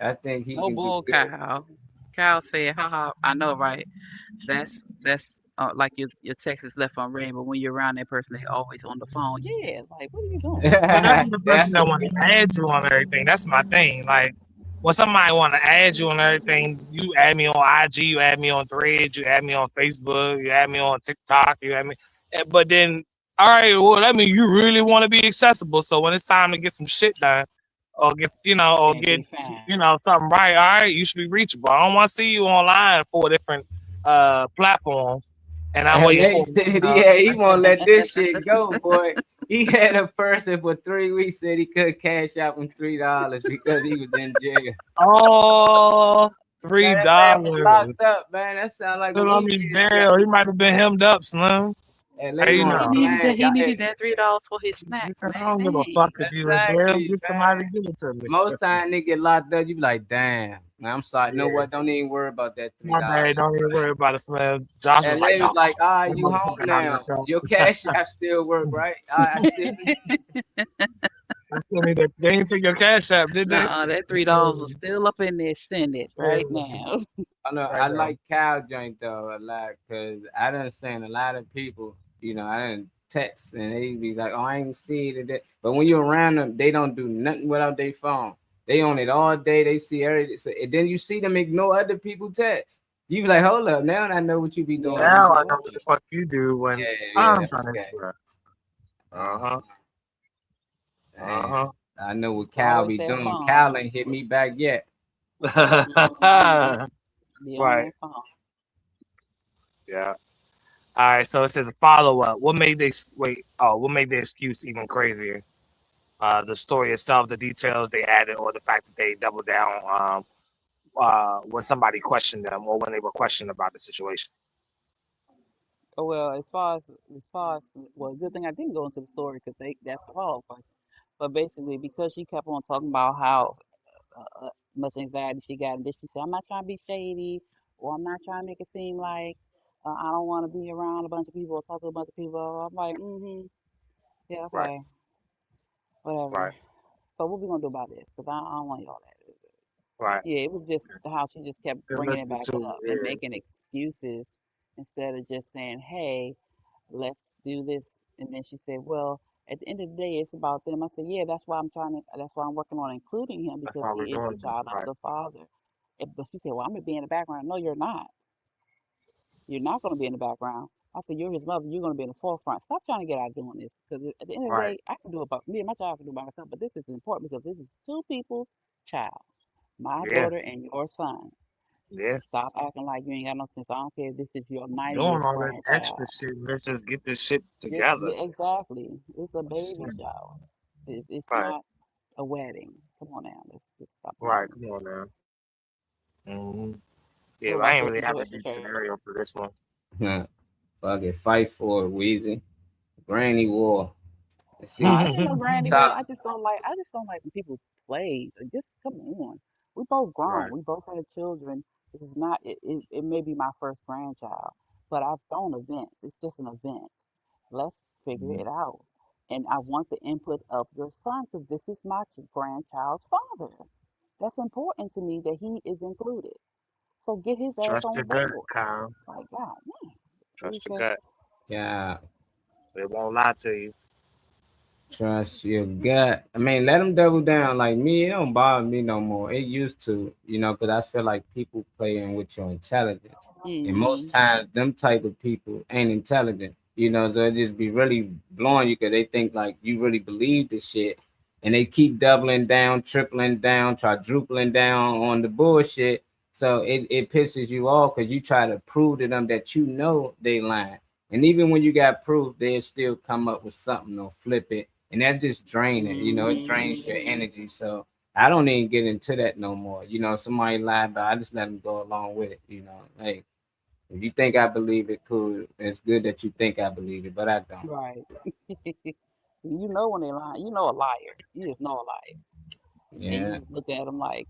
I think he. Oh, bull, Kyle. Kyle said, haha, I know, right? That's like your text is left on red, but when you're around that person, they always on the phone. Yeah, like, what are you doing? But that's the person that want to add you on everything. That's my thing. Like, when somebody want to add you on everything, you add me on IG, you add me on Threads, you add me on Facebook, you add me on TikTok, you add me. But then, all right, well, that means you really want to be accessible. So when it's time to get some shit done, or get something right, all right, you should be reachable. I don't want to see you online 4 different platforms. And I'm waiting for he won't let this shit go, boy. He had a person for 3 weeks said he could cash out him $3 because he was in jail. Oh, $3 locked up, man. That sounds like I'm in jail. He might have been hemmed up, Slim. And Hey, later you on, know, He man, needed that $3 for his snack, he said, I man. don't give a Dang. fuck if you in jail. exactly, Get somebody man. to give it to me. Most time they get locked up, you be like, damn, man, I'm sorry. You know Yeah. what? Don't even worry about that My $3. bad. Don't even worry about it, Slim. Josh was And like, they no, was like, all right, that you home motherfucker not now. gonna Your cash app still work, right? I still tell me that they didn't take your cash app, did they? Nuh-uh, that $3 was still up in there. Send it right now. I know Right I now. like cow joint though a lot because I done seen a lot of people, I done text and they be like, oh, I ain't see it today. But when you're around them, they don't do nothing without their phone. They on it all day. They see everything. So, and then you see them ignore other people text. You be like, hold up, now I know what you be doing. Yeah. Now I know what the fuck you do when Yeah, I'm that's trying to okay. express. Uh-huh. Damn. Uh-huh. I know what Cal Always be that doing. phone. Cal ain't hit me back yet. Be on Right. that phone. Yeah. All right. So it says a follow up. What made this what made the excuse even crazier? The story itself, the details they added, or the fact that they doubled down when somebody questioned them or when they were questioned about the situation. Oh, well, well, good thing I didn't go into the story because that's the follow-up question. But basically, because she kept on talking about how much anxiety she got, and then she said, "I'm not trying to be shady, or I'm not trying to make it seem like I don't want to be around a bunch of people or talk to a bunch of people." I'm like, yeah, Right. okay, whatever. Right. So what we gonna do about this? Because I don't want all that. Right. Yeah, it was just how she just kept Good bringing it listening back to up and making excuses instead of just saying, "Hey, let's do this." And then she said, "Well, at the end of the day, it's about them." I said, "Yeah, that's why I'm working on including him That's because why we're he is the doing this. child of Right. the father." But she said, "Well, I'm gonna be in the background." No, you're not. You're not gonna be in the background. I said, "You're his mother. You're gonna be in the forefront. Stop trying to get out doing this because at the end of the Right. day, I can do it about me and my child can do it by myself. But this is important because this is two people's child, my Yeah. daughter and your son. Yeah. Stop acting like you ain't got no sense. I don't care if this is your Doing 90th all that extra grandchild. shit. Let's just get this shit Just together. yeah, exactly. It's a baby Shit. shower. It's Right. not a wedding. Come on now, let's just stop Right. playing. Come on now. Mm-hmm. What Yeah, but I about ain't your really have a situation, deep Trey? scenario for this one. Fuck it, fight for it, Weezy. Granny War. See, No, it ain't no granny war. top. I just don't like when people play. Just come on. We both grown. Right. We both have children. This is not it may be my first grandchild, but I've thrown events. It's just an event. Let's figure Mhm. it out. And I want the input of your son because this is my grandchild's father. That's important to me that he is included. So get his ass Trust your on gut, board. Kyle. Like, God, man. What you Trust your say? gut. Yeah, They won't lie to you. trust your gut. I mean, let them double down. Like me, it don't bother me no more. It used to, because I feel like people playing with your intelligence. And most Mm-hmm. times, them type of people ain't intelligent. They'll just be really blowing you because they think like you really believe this shit. And they keep doubling down, tripling down, quadrupling down on the bullshit. So it pisses you off because you try to prove to them that they lying. And even when you got proof, they'll still come up with something or flip it. And that just draining, it drains your Mm-hmm. energy. So I don't even get into that no more. Somebody lie about, I just let them go along with it. Hey, if you think I believe it, cool. It's good that you think I believe it, but I don't. Right. You know when they lie. You know a liar. You just know a liar. And you Yeah. just look at them like,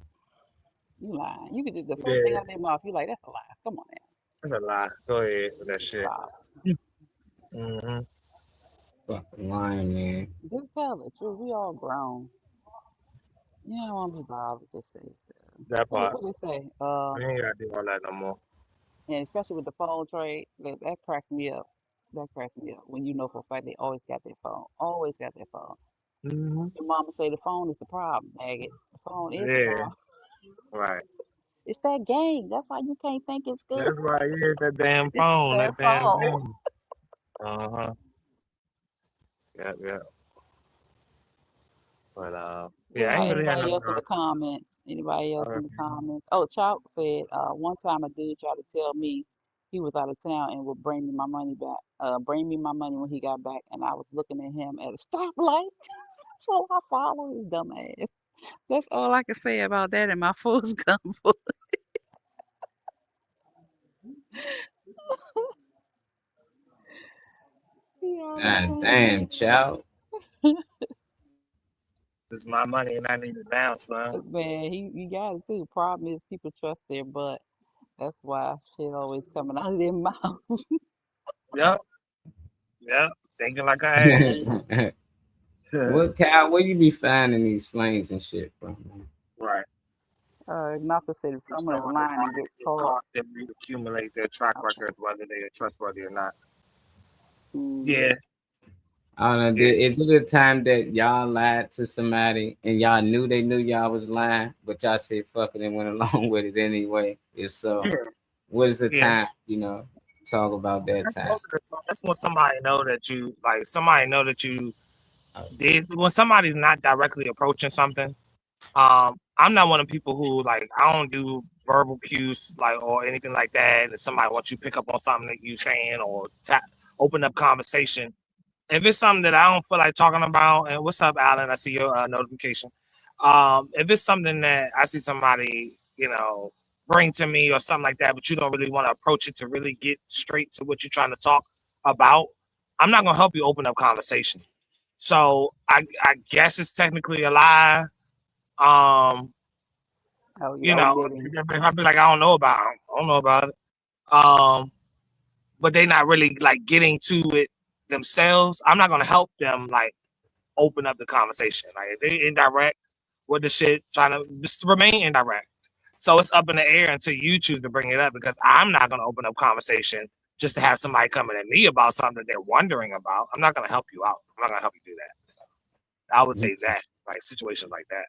you lying. You could just, the first thing Yeah, out their mouth, you like, that's a lie. Come on now. that's a lie. Go ahead with that shit. Stop. Mm-hmm. Fucking lying, man. Just tell the truth. We all grown. You don't want to be bothered. Just say so. That part. What they say? We ain't gotta do all that no more. And especially with the phone trade, that cracks me up. That cracks me up. When you know for a fact they always got their phone. Always got their phone. Mm-hmm. Your mama say the phone is the problem, dang it. The phone is the Yeah. problem. Right. It's that game. That's why you can't think it's good. That's why you hit that damn It's phone. that That damn phone. thing. Uh-huh. Yeah. But What yeah, I ain't about really had anybody no else in the comments? Anybody else in the uh, comments? Oh, Chalk said, one time a dude tried to tell me he was out of town and would bring me my money back. Bring me my money when he got back, and I was looking at him at a stoplight, so I followed his dumb ass. That's all I can say about that, and my fool's gumbo. God damn, child. It's my money and I need it now, son. Man, he got it too. Problem is people trust their butt. That's why shit always coming out of their mouth. Yep. Yep. Thinking like I ass. What Cal? Where you be finding these slangs and shit from? Man? Right. Not to say that If someone is someone is lying and lying gets to get caught. caught, then we accumulate their track records, whether they are trustworthy or not. Mm. Yeah. I don't know. Is it a time that y'all lied to somebody and y'all knew they knew y'all was lying, but y'all said fuck it and went along with it anyway? If so, what is the time? You know, talk about that time. That's when somebody know that you like. Somebody know that you did. When somebody's not directly approaching something. I'm not one of the people who like I don't do verbal cues like or anything like that. If somebody wants you to pick up on something that you saying or open up conversation. If it's something that I don't feel like talking about, and what's up, Alan? I see your notification. If it's something that I see somebody, bring to me or something like that, but you don't really want to approach it to really get straight to what you're trying to talk about, I'm not gonna help you open up conversation. So I guess it's technically a lie. Oh, yeah, I'd be like, I don't know about it. But they not really like getting to it themselves. I'm not gonna help them like open up the conversation. Like if they indirect with the shit, trying to just remain indirect. So it's up in the air until you choose to bring it up because I'm not gonna open up conversation just to have somebody coming at me about something that they're wondering about. I'm not gonna help you out. I'm not gonna help you do that. So I would say that, like situations like that.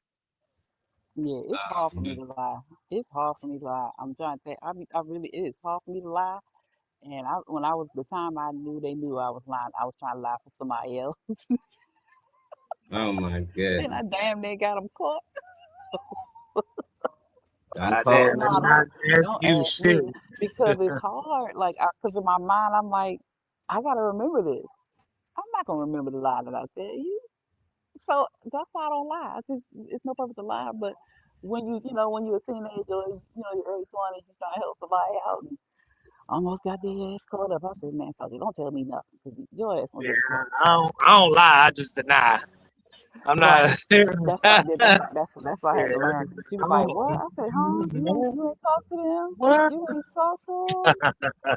Yeah, it's hard for me to lie. It's hard for me to lie. I'm trying to think. It is hard for me to lie. And the time I knew they knew I was lying, I was trying to lie for somebody else. Oh my And goodness. I damn near got them caught. Don't call Don't ask me because it's hard. Like, because in my mind, I'm like, I gotta remember this. I'm not gonna remember the lie that I tell you. So that's why I don't lie. It's no purpose to lie. But when when you're a teenager, or, your early 20s, you're trying to help somebody out, and almost got their ass caught up. I said, man, fuck it, don't tell me nothing because your ass gonna get caught. I don't lie. I just deny. I'm not. That's why I had to learn. She was like, "What?" I said, "Huh? You ain't talk to them? What? You ain't talk to them?"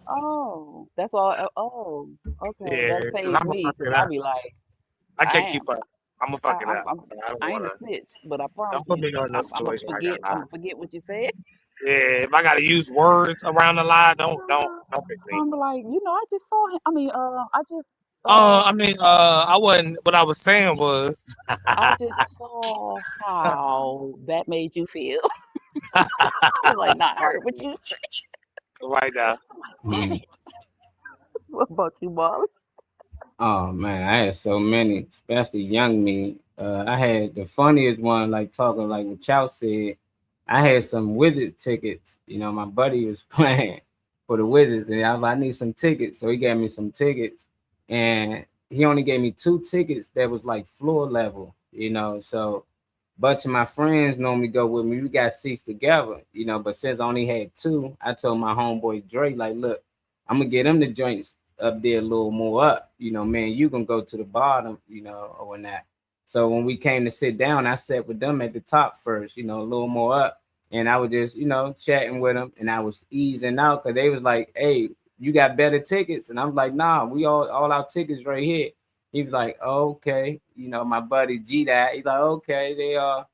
Oh, that's all. Oh, okay. Yeah, That saves me because I'll be like, I can't keep up. I'm gonna fuck it up. I ain't a snitch, but I promise don't put me you, in no situation like that. I'm gonna forget what you said. Yeah, if I gotta use words around the lie, don't pick me. I'm like, I just saw him. I mean, I wasn't. What I was saying was, I just saw how that made you feel. I was like, not heard what you said. Right now. I'm like, damn it. What about you, Molly? Oh man, I had so many, especially young me. I had the funniest one, like talking like what Chow said. I had some Wizards tickets. My buddy was playing for the Wizards, and I was like, I need some tickets. So he gave me some tickets, and he only gave me 2 tickets that was like floor level. So a bunch of my friends normally go with me. We got seats together, but since I only had 2, I told my homeboy Dre, like, look, I'm gonna get him the joints up there a little more up, man, you gonna go to the bottom, or whatnot. So when we came to sit down, I sat with them at the top first, a little more up. And I was just, chatting with them, and I was easing out because they was like, hey, you got better tickets? And I'm like, nah, we all our tickets right here. He was like, oh, okay. My buddy G that he's like, okay, they are.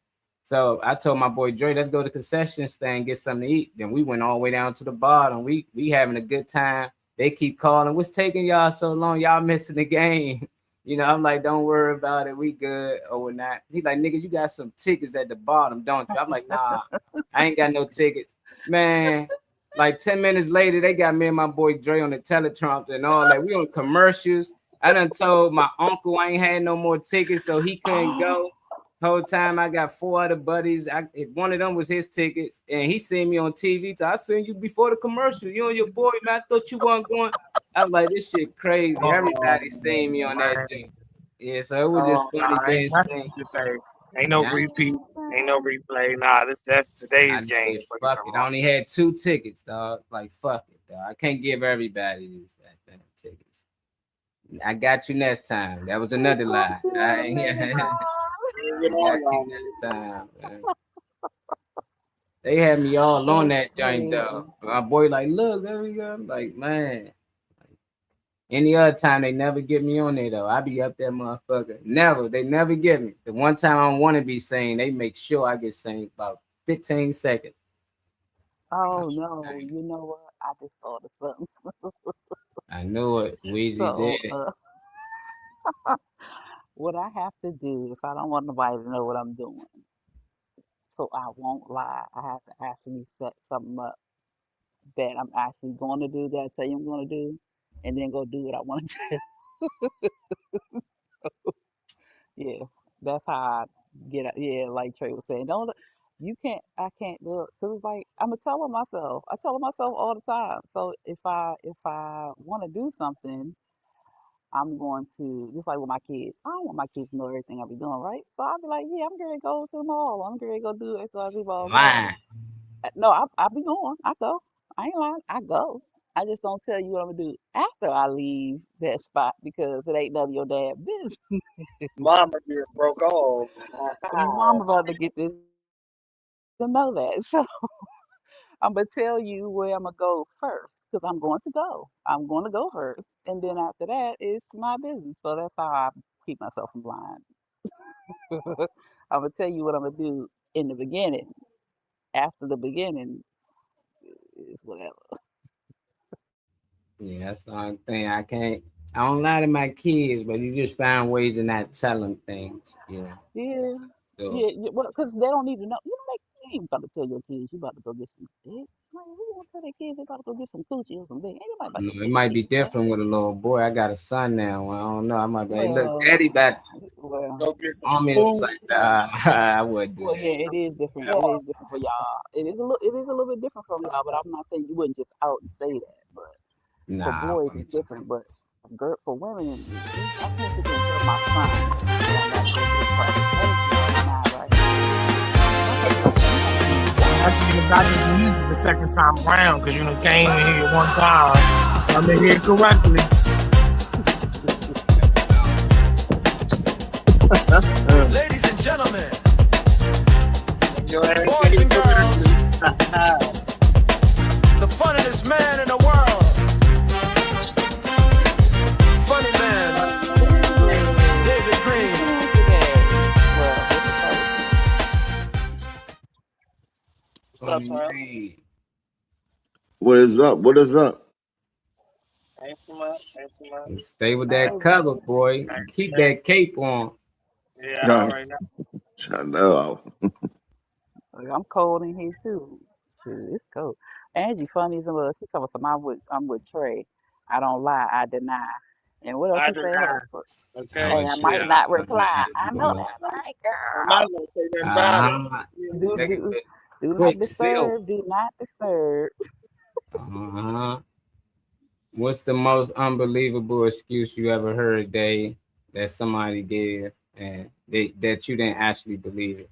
So I told my boy Dre, let's go to the concession stand, get something to eat. Then we went all the way down to the bottom. We having a good time. They keep calling, what's taking y'all so long? Y'all missing the game. I'm like, don't worry about it. We good or whatnot. He's like, nigga, you got some tickets at the bottom, don't you? I'm like, nah, I ain't got no tickets. Man, like 10 minutes later, they got me and my boy Dre on the Teletrump and all that. We on commercials. I done told my uncle I ain't had no more tickets, so he couldn't go. Whole time I got 4 other buddies. One of them was his tickets, and he seen me on TV. So I seen you before the commercial. You and your boy, man. I thought you weren't going. I was like, this shit crazy. Everybody seen me on that thing. Yeah, so it was just funny being seen. Ain't no repeat, ain't no replay. Nah, that's today's game. Fuck it. I only had 2 tickets, dog. Like fuck it, dog. I can't give everybody these tickets. I got you next time. That was another lie. I got you next time, man. They had me all on that joint though. My boy like, look, there we go. I'm like, man. Any other time they never get me on there though. I be up there, motherfucker. Never. They never get me. The one time I want to be seen, they make sure I get seen about 15 seconds. Oh no, you know what? I just thought of something. I knew it. Weezy So, did it. what I have to do if I don't want nobody to know what I'm doing, so I won't lie, I have to actually set something up that I'm actually going to do that I tell you I'm going to do, and then go do what I want to do. Yeah, that's how I get out. Yeah, like Trey was saying, don't you can't. I can't do it because it's like I'm gonna tell myself. I tell myself all the time. So if I want to do something, I'm going to just like with my kids. I don't want my kids to know everything I be doing, right? So I'll be like, yeah, I'm gonna go to the mall. I'm gonna go do X, Y, Z, blah, blah. Lying. No, I be going. I go. I ain't lying. I go. I just don't tell you what I'm gonna do after I leave that spot because it ain't none of your damn business. Mama get broke off. Mama about to get this to know that. So I'm gonna tell you where I'm gonna go first because I'm going to go. I'm going to go first, and then after that, it's my business. So that's how I keep myself from lying. I'm gonna tell you what I'm gonna do in the beginning. After the beginning is whatever. Yeah, that's the only thing I can't. I don't lie to my kids, but you just find ways of not telling things. You know. Yeah, So, yeah. Well, because they don't need to know. You know, like you ain't about to tell your kids you about to go get some dick. Like who gonna tell their kids they about to go get some coochie or some dick? Ain't nobody about you to know, tell it their might be kids that. different with a little boy. I got a son now. I don't know. I might be like, look, Well, daddy back well. Go get some on me. It's food. like, I wouldn't do Well, that. yeah, it is different. It is different for y'all. It is a little bit different from y'all, but I'm not saying you wouldn't just out and say that. But for Nah, I boys, it's wouldn't. different. But for women, I can't sit there and tell my son that I got to go get crack. That is just not right. Don't take my son. You gotta be I think I just used it the second time around because you know came in here one time. I'm in here correctly. Ladies and gentlemen, Your ass boys in and here girls, correctly. the funniest man in the world. Funny man, David Green. well, What's up, Slim? Hey, What is up? What is up? Ain't too much. Ain't too much. stay with that cover, boy. Keep that cape on. Yeah, all right now. I know. I'm cold in here too. Shoot, it's cold. Angie funny as a mother. She told us I'm with Trey. I don't lie, I deny. And what else I he deny. said? Okay. Oh And I shit. might not reply. I know Uh that's right, I'm girl. not gonna say nothing about it. huh. Do Take do it do not quick silk. disturb. Do not disturb. Uh-huh. What's the most unbelievable excuse you ever heard, Dave, that somebody gave and that you didn't actually believe it?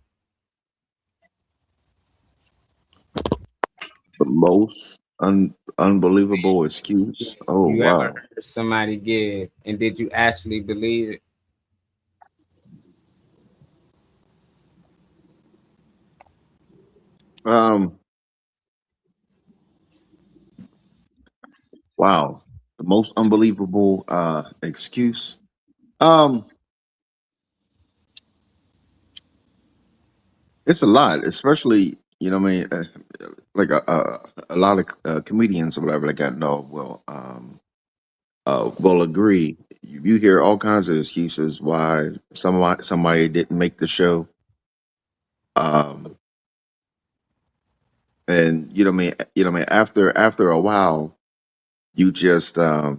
The most unbelievable excuse. Oh You ever wow. heard somebody give and did you actually believe it? Um. Wow. The most unbelievable excuse. Um. It's a lot, especially what I mean. Like a lot of comedians or whatever that got know will agree. You hear all kinds of excuses why somebody didn't make the show. Um. And what I mean. After a while, you just after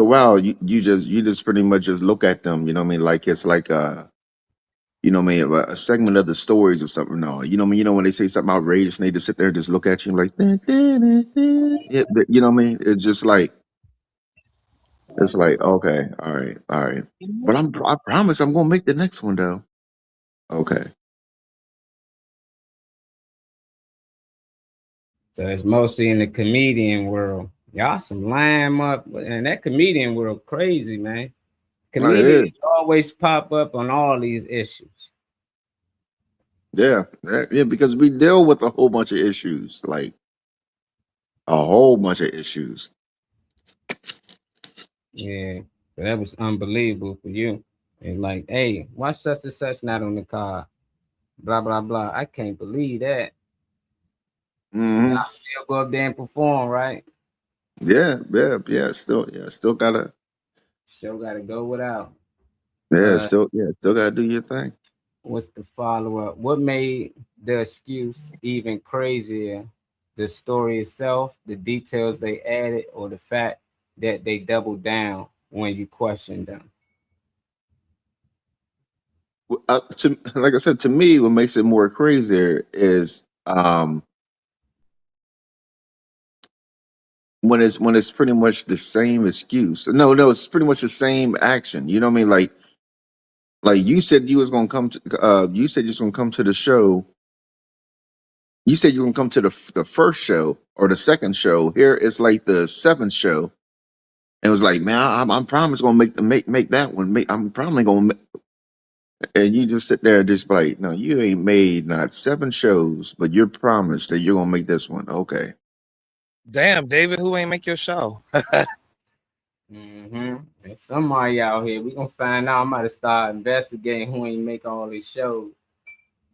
a while, you just pretty much just look at them. You know what I mean? Like it's like what I mean, a segment of the stories or something. No, you know what I mean. You know when they say something outrageous, and they just sit there and just look at you like, "Dun, dun, dun, dun." Yeah, you know what I mean. It's just like okay, all right. But I promise I'm gonna make the next one though. Okay. So it's mostly in the comedian world Y'all some line up, and that comedian world crazy, man. Well, it is. Comedians always pop up on all these issues. Yeah, yeah, because we deal with a whole bunch of issues, like a whole bunch of issues. Yeah, so that was unbelievable for you. And like, hey, why such and such not on the card? Blah blah blah. I can't believe that. Hmm. Y'all still go up there and perform, right? Yeah, yeah, yeah. Still gotta, Show got to go without. yeah, still gotta do your thing. What's the follow up? What made the excuse even crazier? The story itself, the details they added, or the fact that they doubled down when you questioned them? Like I said, to me, what makes it more crazier is when it's pretty much the same excuse. No, it's pretty much the same action. You know what I mean? Like you said you was gonna come to you said you was gonna come to the show. You said you were gonna come to the first show or the second show. Here it's like the seventh show. And it was like, man, I'm promise gonna make that one. I'm probably gonna and you just sit there and just like, no, you ain't made not 7 shows, but you're promised that you're gonna make this one. Okay. Damn, David, who ain't make your show? Mm-hmm. And somebody out here, we gonna find out. I'm about to start investigating who ain't make all these shows.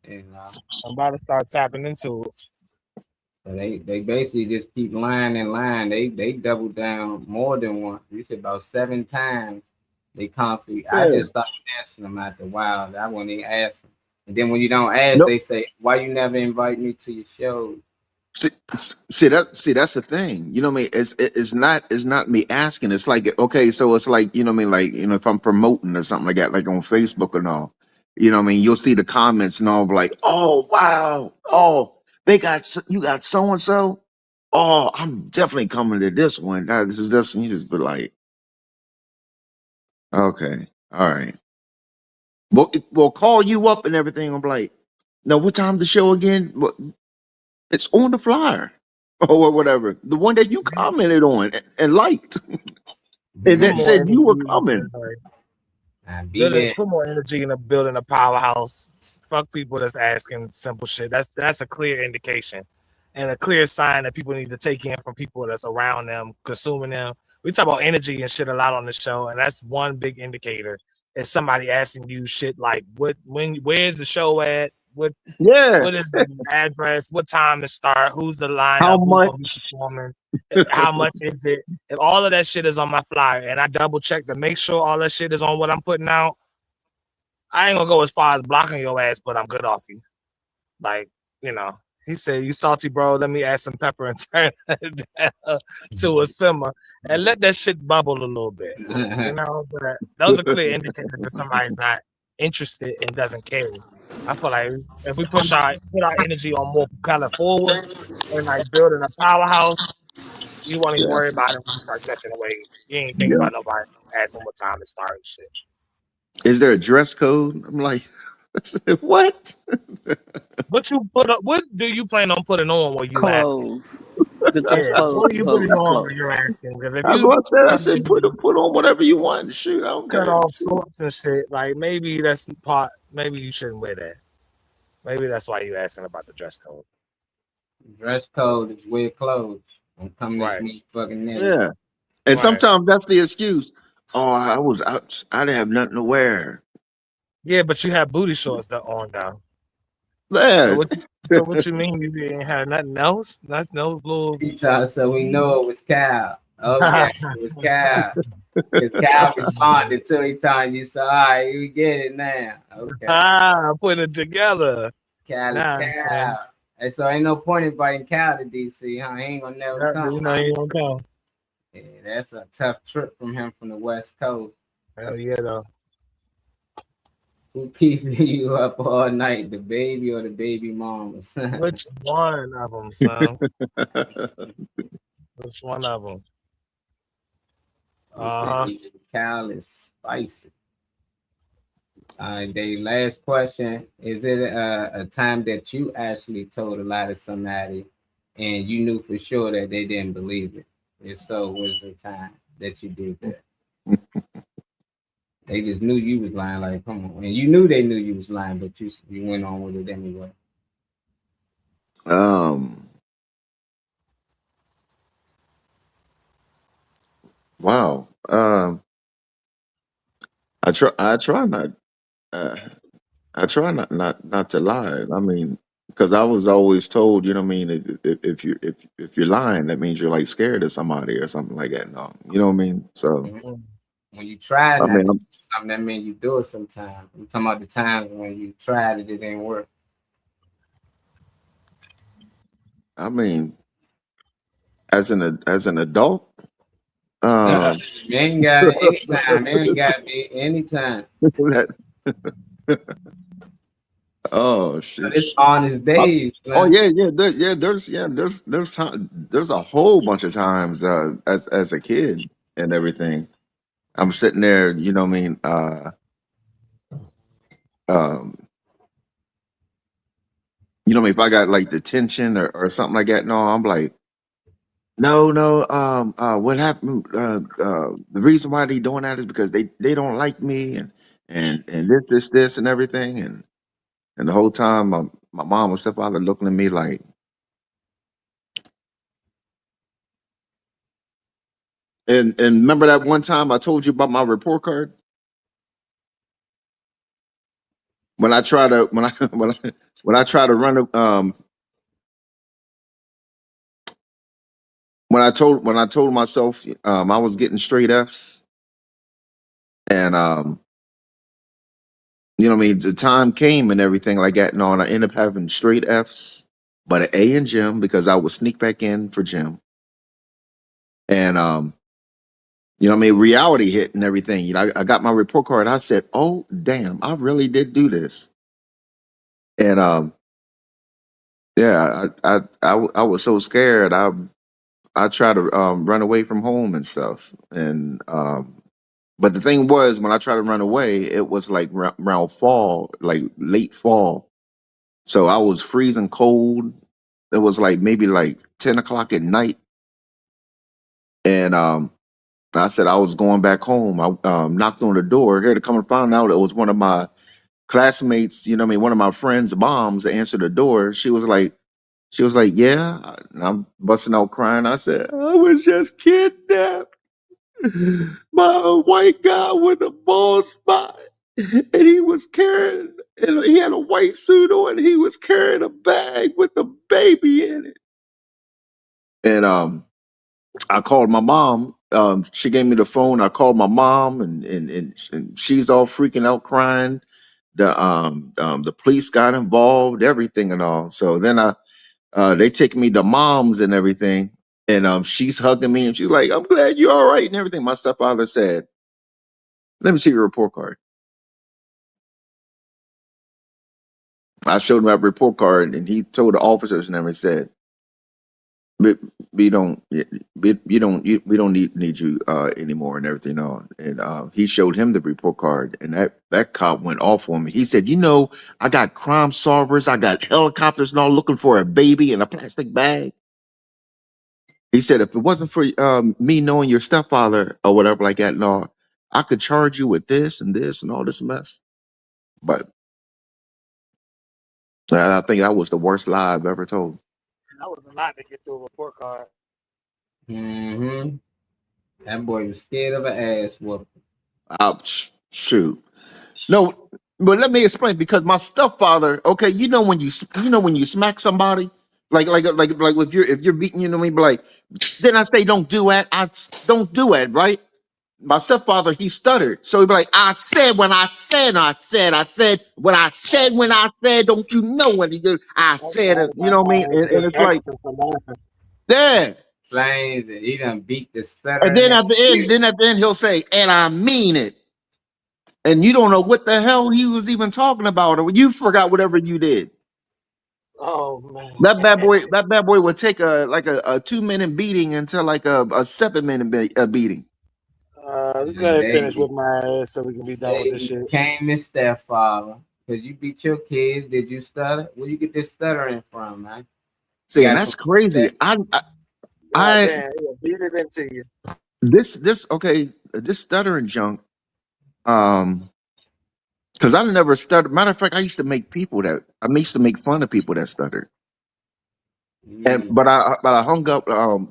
And I'm about to start tapping into it. so they basically just keep lying and lying. They double down more than once. You said about 7 times. They constantly. I just stopped asking them after a while. I wouldn't even ask them. And then when you don't ask, Nope. they say, "Why you never invite me to your show?" See that's the thing. You know what I mean? It's not me asking. It's like, okay, so it's like, you know what I mean, like, you know, if I'm promoting or something like that, like on Facebook and all, you know what I mean, you'll see the comments and all like, oh wow, oh, you got so and so. Oh, I'm definitely coming to this one. This is this, and you just be like, okay, all right. Well, we'll call you up and everything. I'm like, no, what time the show again? It's on the flyer or whatever. The one that you commented on and liked, and Put that more said you were energy coming. put more energy into building a powerhouse. Fuck people that's asking simple shit. That's a clear indication and a clear sign that people need to take in from people that's around them, consuming them. We talk about energy and shit a lot on the show, and that's one big indicator. Is somebody asking you shit like, where's the show at? What Yeah. is the address? What time to start? Who's the How lineup? Who's gonna be much? performing? How much is it? If all of that shit is on my flyer and I double check to make sure all that shit is on what I'm putting out, I ain't gonna go as far as blocking your ass, but I'm good off you. Like, you know, he said, "You salty, bro. Let me add some pepper and turn it down to a simmer and let that shit bubble a little bit." You know, but those are clear indicators that somebody's not interested and doesn't care. I feel like if we put our energy on more kind of forward and like building a powerhouse, you won't even Yeah. worry about it when you start catching away. You ain't think Yeah. about nobody asking what time to start and shit. Is there a dress code? I'm like, what? What you put up? What do you plan on putting on when you asking? Clothes. The dress Yeah, code. what are you putting on when Clothes. you're asking? Because if That's you what I said. I come said, in put on whatever you want. Shoot, I don't cut care. off shorts and shit, like maybe that's part. Maybe you shouldn't wear that. Maybe that's why you asking about the dress code. Dress code is wear clothes. I'm coming Right. this motherfucking nigga. Yeah. And sometimes that's the excuse. Oh, I was out. I didn't have nothing to wear. Yeah, but you have booty shorts that on now. Yeah. So what you mean you didn't have nothing else? Nothing else, little. So we know it was Cal. Okay, it was Cal. Because Cal responded to each time you said, all right, we get it now. Okay. Putting it together. Cal Nah, is Cal. And so ain't no point inviting Cal to DC, huh? He ain't gonna never come. You know he don't come. Yeah, that's a tough trip from him from the West Coast. Hell yeah, though. Who keeping you up all night, the baby or the baby mama? Which one of them, son? Which one of them? Cal is spicy. All right, Dave, last question. Is it a time that you actually told a lie to somebody and you knew for sure that they didn't believe it? If so, was the time that you did that? They just knew you was lying. Like, come on, and you knew they knew you was lying, but you went on with it anyway. Wow. I try not uh, I try not to lie. I mean, because I was always told, you know what I mean, if you're lying, that means you're like scared of somebody or something like that. No, you know what I mean? So When you try I not mean, to do something, that means you do it sometimes. I'm talking about the times when you tried it, it didn't work. I mean, as an adult, Man, ain't got anytime. Man, ain't got to be anytime. that, oh shit. But it's honest days. Oh Man. there's a whole bunch of times as a kid and everything. I'm sitting there, you know what I mean, um you know what I mean, if I got like detention or something like that, no, I'm like, no, what happened? The reason why they doing that is because they don't like me and this and everything and the whole time my mom and stepfather looking at me like. And remember that one time I told you about my report card when I try to when I try to run when I told myself I was getting straight Fs and you know what I mean, the time came and everything like that, and I ended up having straight Fs but an A in gym because I would sneak back in for gym and you know what I mean, reality hit and everything. You know, I got my report card. I said, oh damn, I really did do this. And yeah, I was so scared. I tried to run away from home and stuff. And but the thing was, when I tried to run away, it was like around fall, like late fall. So I was freezing cold. It was like maybe like 10 o'clock at night, and I said I was going back home. I knocked on the door. Here to come and find out, it was one of my classmates. You know what I mean, one of my friends' moms that answered the door. She was like, yeah. And I'm busting out crying. I said, I was just kidnapped by a white guy with a bald spot. And he was carrying, and he had a white suit on. He was carrying a bag with a baby in it. And I called my mom. She gave me the phone. I called my mom, and she's all freaking out, crying. The police got involved, everything and all. So then they take me to mom's and everything, and she's hugging me and she's like, I'm glad you're all right and everything. My stepfather said, let me see your report card. I showed him my report card and he told the officers and everything, said, we don't need you anymore and everything on. And he showed him the report card, and that cop went off on me. He said, you know, I got crime solvers, I got helicopters and all looking for a baby in a plastic bag. He said, if it wasn't for me knowing your stepfather or whatever like that, no, I could charge you with this and all this mess. But I think that was the worst lie I've ever told. That was a lot to get through a report card. Mm-hmm. That boy was scared of an ass whooping. Ouch. Shoot. No, but let me explain, because my stepfather, okay, you know when you smack somebody, like if you're beating, you know what I mean, but like, then I say don't do it. Don't do it, right? My stepfather, he stuttered. So he'd be like, I said when I said, when I said, don't you know when he did, I said it, you know what I mean? And it's like, yeah. Flames, and he done beat the stutter. And then at the end, he'll say, and I mean it. And you don't know what the hell he was even talking about, or you forgot whatever you did. Oh man, That bad boy would take a 2-minute beating until like a 7-minute beating. let's go ahead and finish with my ass so we can be done with this shit. Came Miss Stepfather, because you beat your kids. Did you stutter? Where you get this stuttering from, man? See, and that's crazy. I damn, yeah, beat it into you. this okay, this stuttering junk. Because I never stuttered. Matter of fact, I used to make fun of people that stuttered. And Mm. but I hung up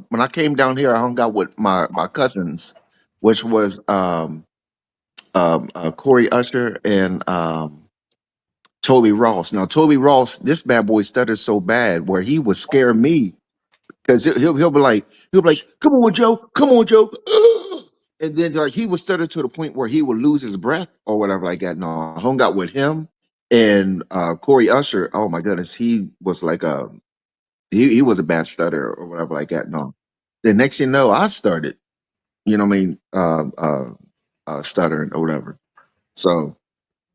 when I came down here. I hung out with my cousins, which was Corey Usher and Toby Ross. Now Toby Ross, this bad boy stuttered so bad where he would scare me because he'll be like, come on, Joe, and then like he would stutter to the point where he would lose his breath or whatever like that. No, I hung out with him and Corey Usher. Oh my goodness, he was like he was a bad stutter or whatever like that. No, the next thing you know, I started. You know what I mean? Stuttering or whatever. So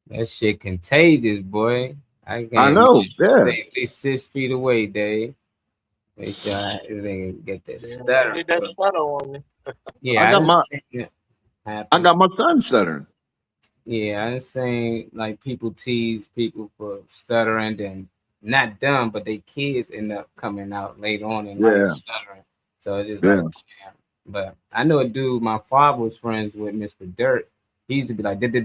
That shit contagious, boy. I I can't know, yeah. stay at least 6 feet away, Dave. Make sure I didn't get that Yeah, stutter. get that stutter on me. Yeah, I got my it I happen. got my son stuttering. Yeah, I was saying like people tease people for stuttering and not dumb, but they kids end up coming out later on in life Yeah, stuttering. So it's just yeah. like, yeah. But I know a dude, my father was friends with Mr. Dirt. He used to be like, and then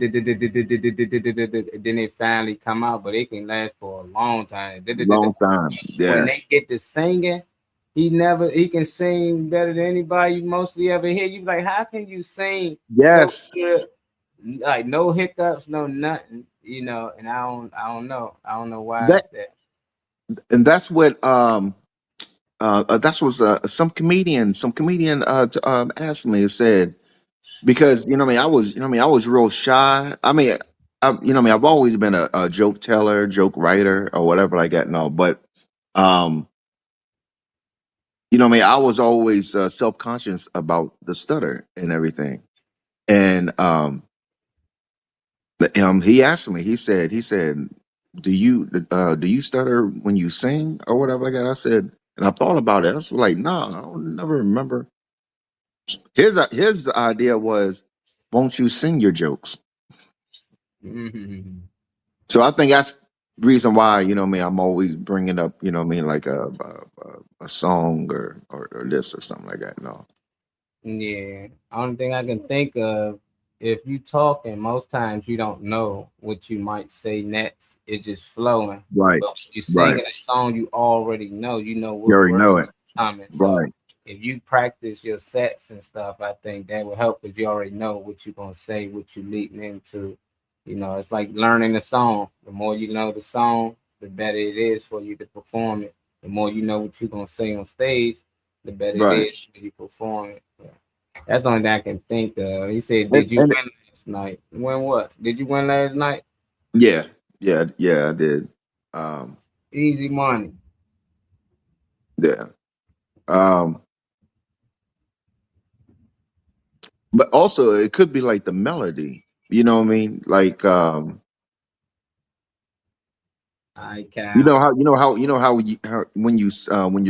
it finally come out, but it can last for a long time. Long time. When Yeah. they get to singing, he can sing better than anybody you mostly ever hear. You be like, how can you sing so Yes. good? Like no hiccups, no nothing, and I don't know why That it's that. and that's what that was some comedian asked me and said because I was real shy. I've always been a joke teller, joke writer, or whatever like that and all, but um I was always self-conscious about the stutter and everything. And he asked me, he said, do you stutter when you sing or whatever like that? I said, and I thought about it. I was like, no, I don't never remember. His idea was, won't you sing your jokes? Mhm. So I think that's the reason why, I'm always bringing up, like a song or this or something like that. No. Yeah, only thing I can think of, if you talking, most times you don't know what you might say next. It's just flowing. Right. But when you Right. singing a song you already know. You know You what already know words it. coming. So Right. if you practice your sets and stuff, I think that will help because you already know what you're gonna say, what you're leading into. It's like learning a song. The more you know the song, the better it is for you to perform it. The more you know what you're gonna say on stage, the better it Right. is when you perform it. Yeah. That's the only thing I can think of. He said, And, "Did you and win last night? Win what? Did you win last night? yeah, yeah, I did. Um, Easy money." yeah. Um, but also it could be like the melody. You know what I mean? Like I Cal. how when you're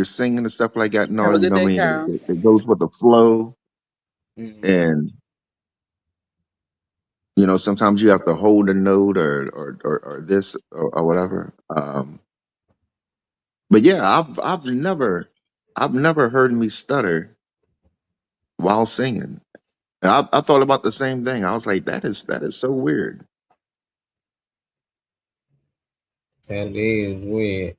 singing and stuff like that. No, Have a you good know what day, I mean. Carol. It goes with the flow, Mm-hmm. and sometimes you have to hold a note or this or whatever. But yeah, I've never heard me stutter while singing. And I thought about the same thing. I was like, that is so weird. That is weird.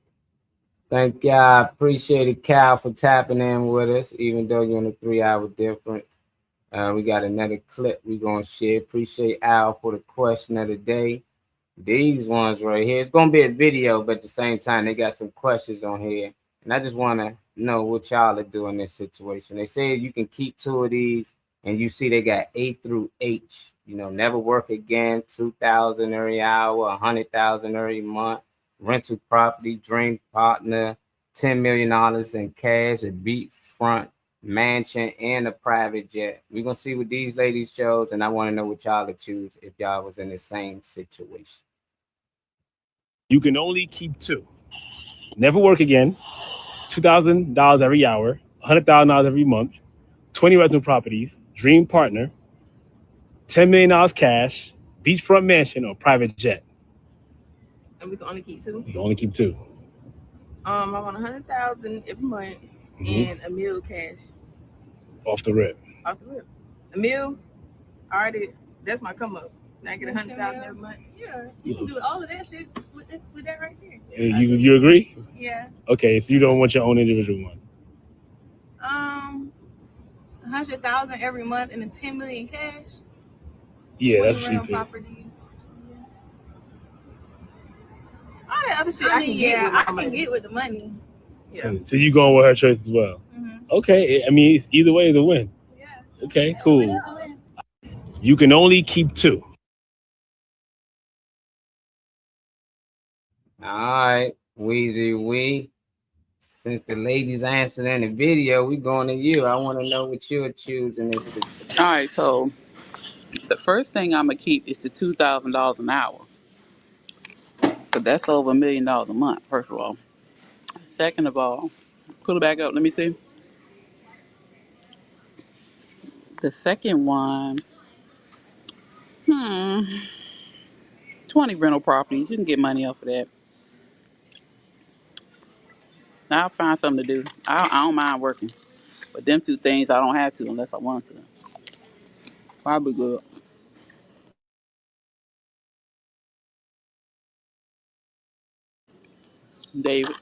Thank y'all. Appreciate it, Cal, for tapping in with us, even though you're on a 3-hour difference. We got another clip we're gonna share. Appreciate Al for the question of the day. These ones right here. It's gonna be a video, but at the same time, they got some questions on here. And I just wanna know what y'all are doing in this situation. They say you can keep 2 of these, and you see they got A through H. Never work again, 2,000 every hour, 100,000 every month, rental property, dream partner, $10 million in cash, a beachfront mansion, and a private jet. We're gonna see what these ladies chose, and I want to know what y'all would choose if y'all was in the same situation. You can only keep 2. Never work again. $2,000 every hour, $100,000 every month, 20 rental properties, dream partner, $10 million cash, beachfront mansion, or private jet. And we can only keep 2. You can only keep 2. I want 100,000 every month, Mhm. and a meal cash Off the rip. off the rip. A meal, already, that's my come up. Now I get 100,000 every month. Yeah, you can do all of that shit with that right there. Yeah, You agree? Yeah. Okay, so you don't want your own individual one. 100,000 every month and then 10 million cash. Yeah, 20 that's rental cheap too. properties. All that other shit I can get with the money. Yeah. So you going with her choice as well? Okay, I mean, either way is a win. Yeah. Okay, cool. You can only keep two. All right, Weezy. Since the ladies answered in the video, we going to you. I want to know what you would choose in this situation. All right, so the first thing I'm gonna keep is the $2,000 an hour, but that's over $1 million a month. First of all. Second of all, pull it back up. Let me see. The second one, 20 rental properties. You can get money off of that. I'll find something to do. I don't mind working, but them two things I don't have to unless I want to. Probably good. David.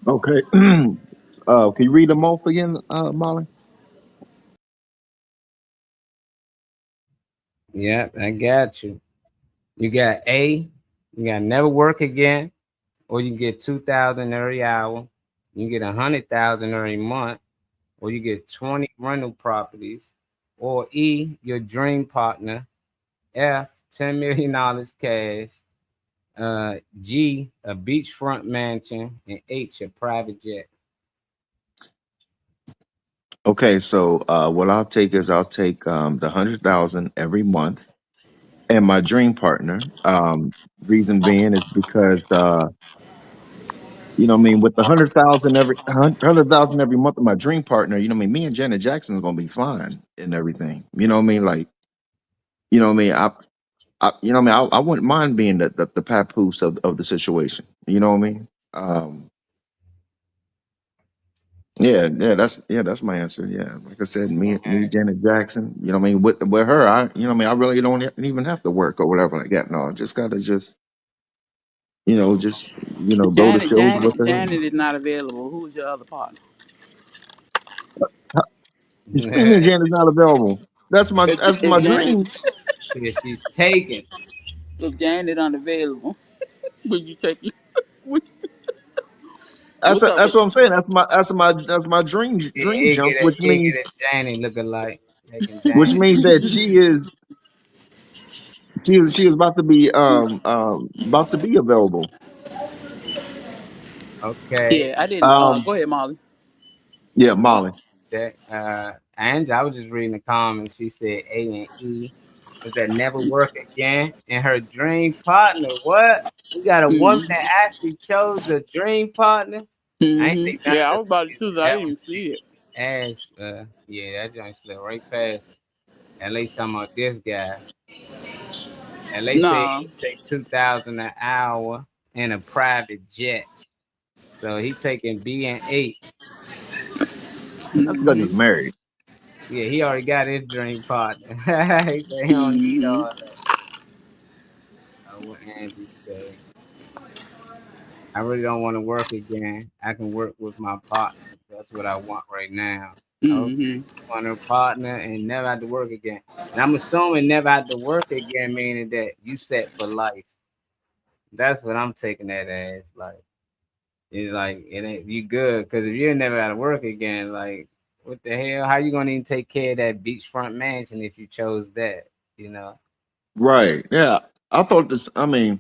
Okay. Can you read them off again, Molly? Yep, I got you. You got A, you got never work again, or you get 2,000 every hour. You get 100,000 every month, or you get 20 rental properties, or E, your dream partner. F, $10 million cash. G, a beachfront mansion, and H, a private jet. Okay, so what I'll take is I'll take the 100,000 every month, and my dream partner. Reason being is because you know what I mean, with the 100,000 every month of my dream partner, you know what I mean, me and Janet Jackson is gonna be fine and everything. You know what I mean? Like, you know what I mean? You know what I mean? I wouldn't mind being the papoose of the situation. You know what I mean? That's my answer. Yeah, like I said, me, Janet Jackson. You know what I mean? With her, you know what I mean. I really don't even have to work or whatever like that. No, I just gotta go to shows with her. Janet is not available. Who's your other partner? You mean me and Janet's not available? That's my If Janet, dream. She's taken. if Janet unavailable, would you take it? That's What's up that's with what I'm saying. That's my dream jump, which means Iggy and Janet look alike. which means that she is about to be available. Okay. Yeah, I didn't. Go ahead, Molly. Yeah, Molly. That Angela, I was just reading the comments. She said A and E. Was that never work again? And her dream partner. What? We got a woman that actually chose a dream partner. I ain't think Yeah, I was about to choose. I didn't even see it. Ash, yeah, that joint slipped right past her. And they talking about this guy. And they say he take 2,000 an hour in a private jet. So he taking B and H. That's because he's married. Yeah, he already got his dream partner. He don't need all that. What Andy say? I really don't want to work again. I can work with my partner. That's what I want right now. Okay. Want a partner and never have to work again. And I'm assuming never have to work again, meaning that you set for life. That's what I'm taking that as. Like, it's like it ain't you good, because if you never got to work again, like, what the hell? How you gonna even take care of that beachfront mansion if you chose that? You know? Right. Yeah. I thought this. I mean,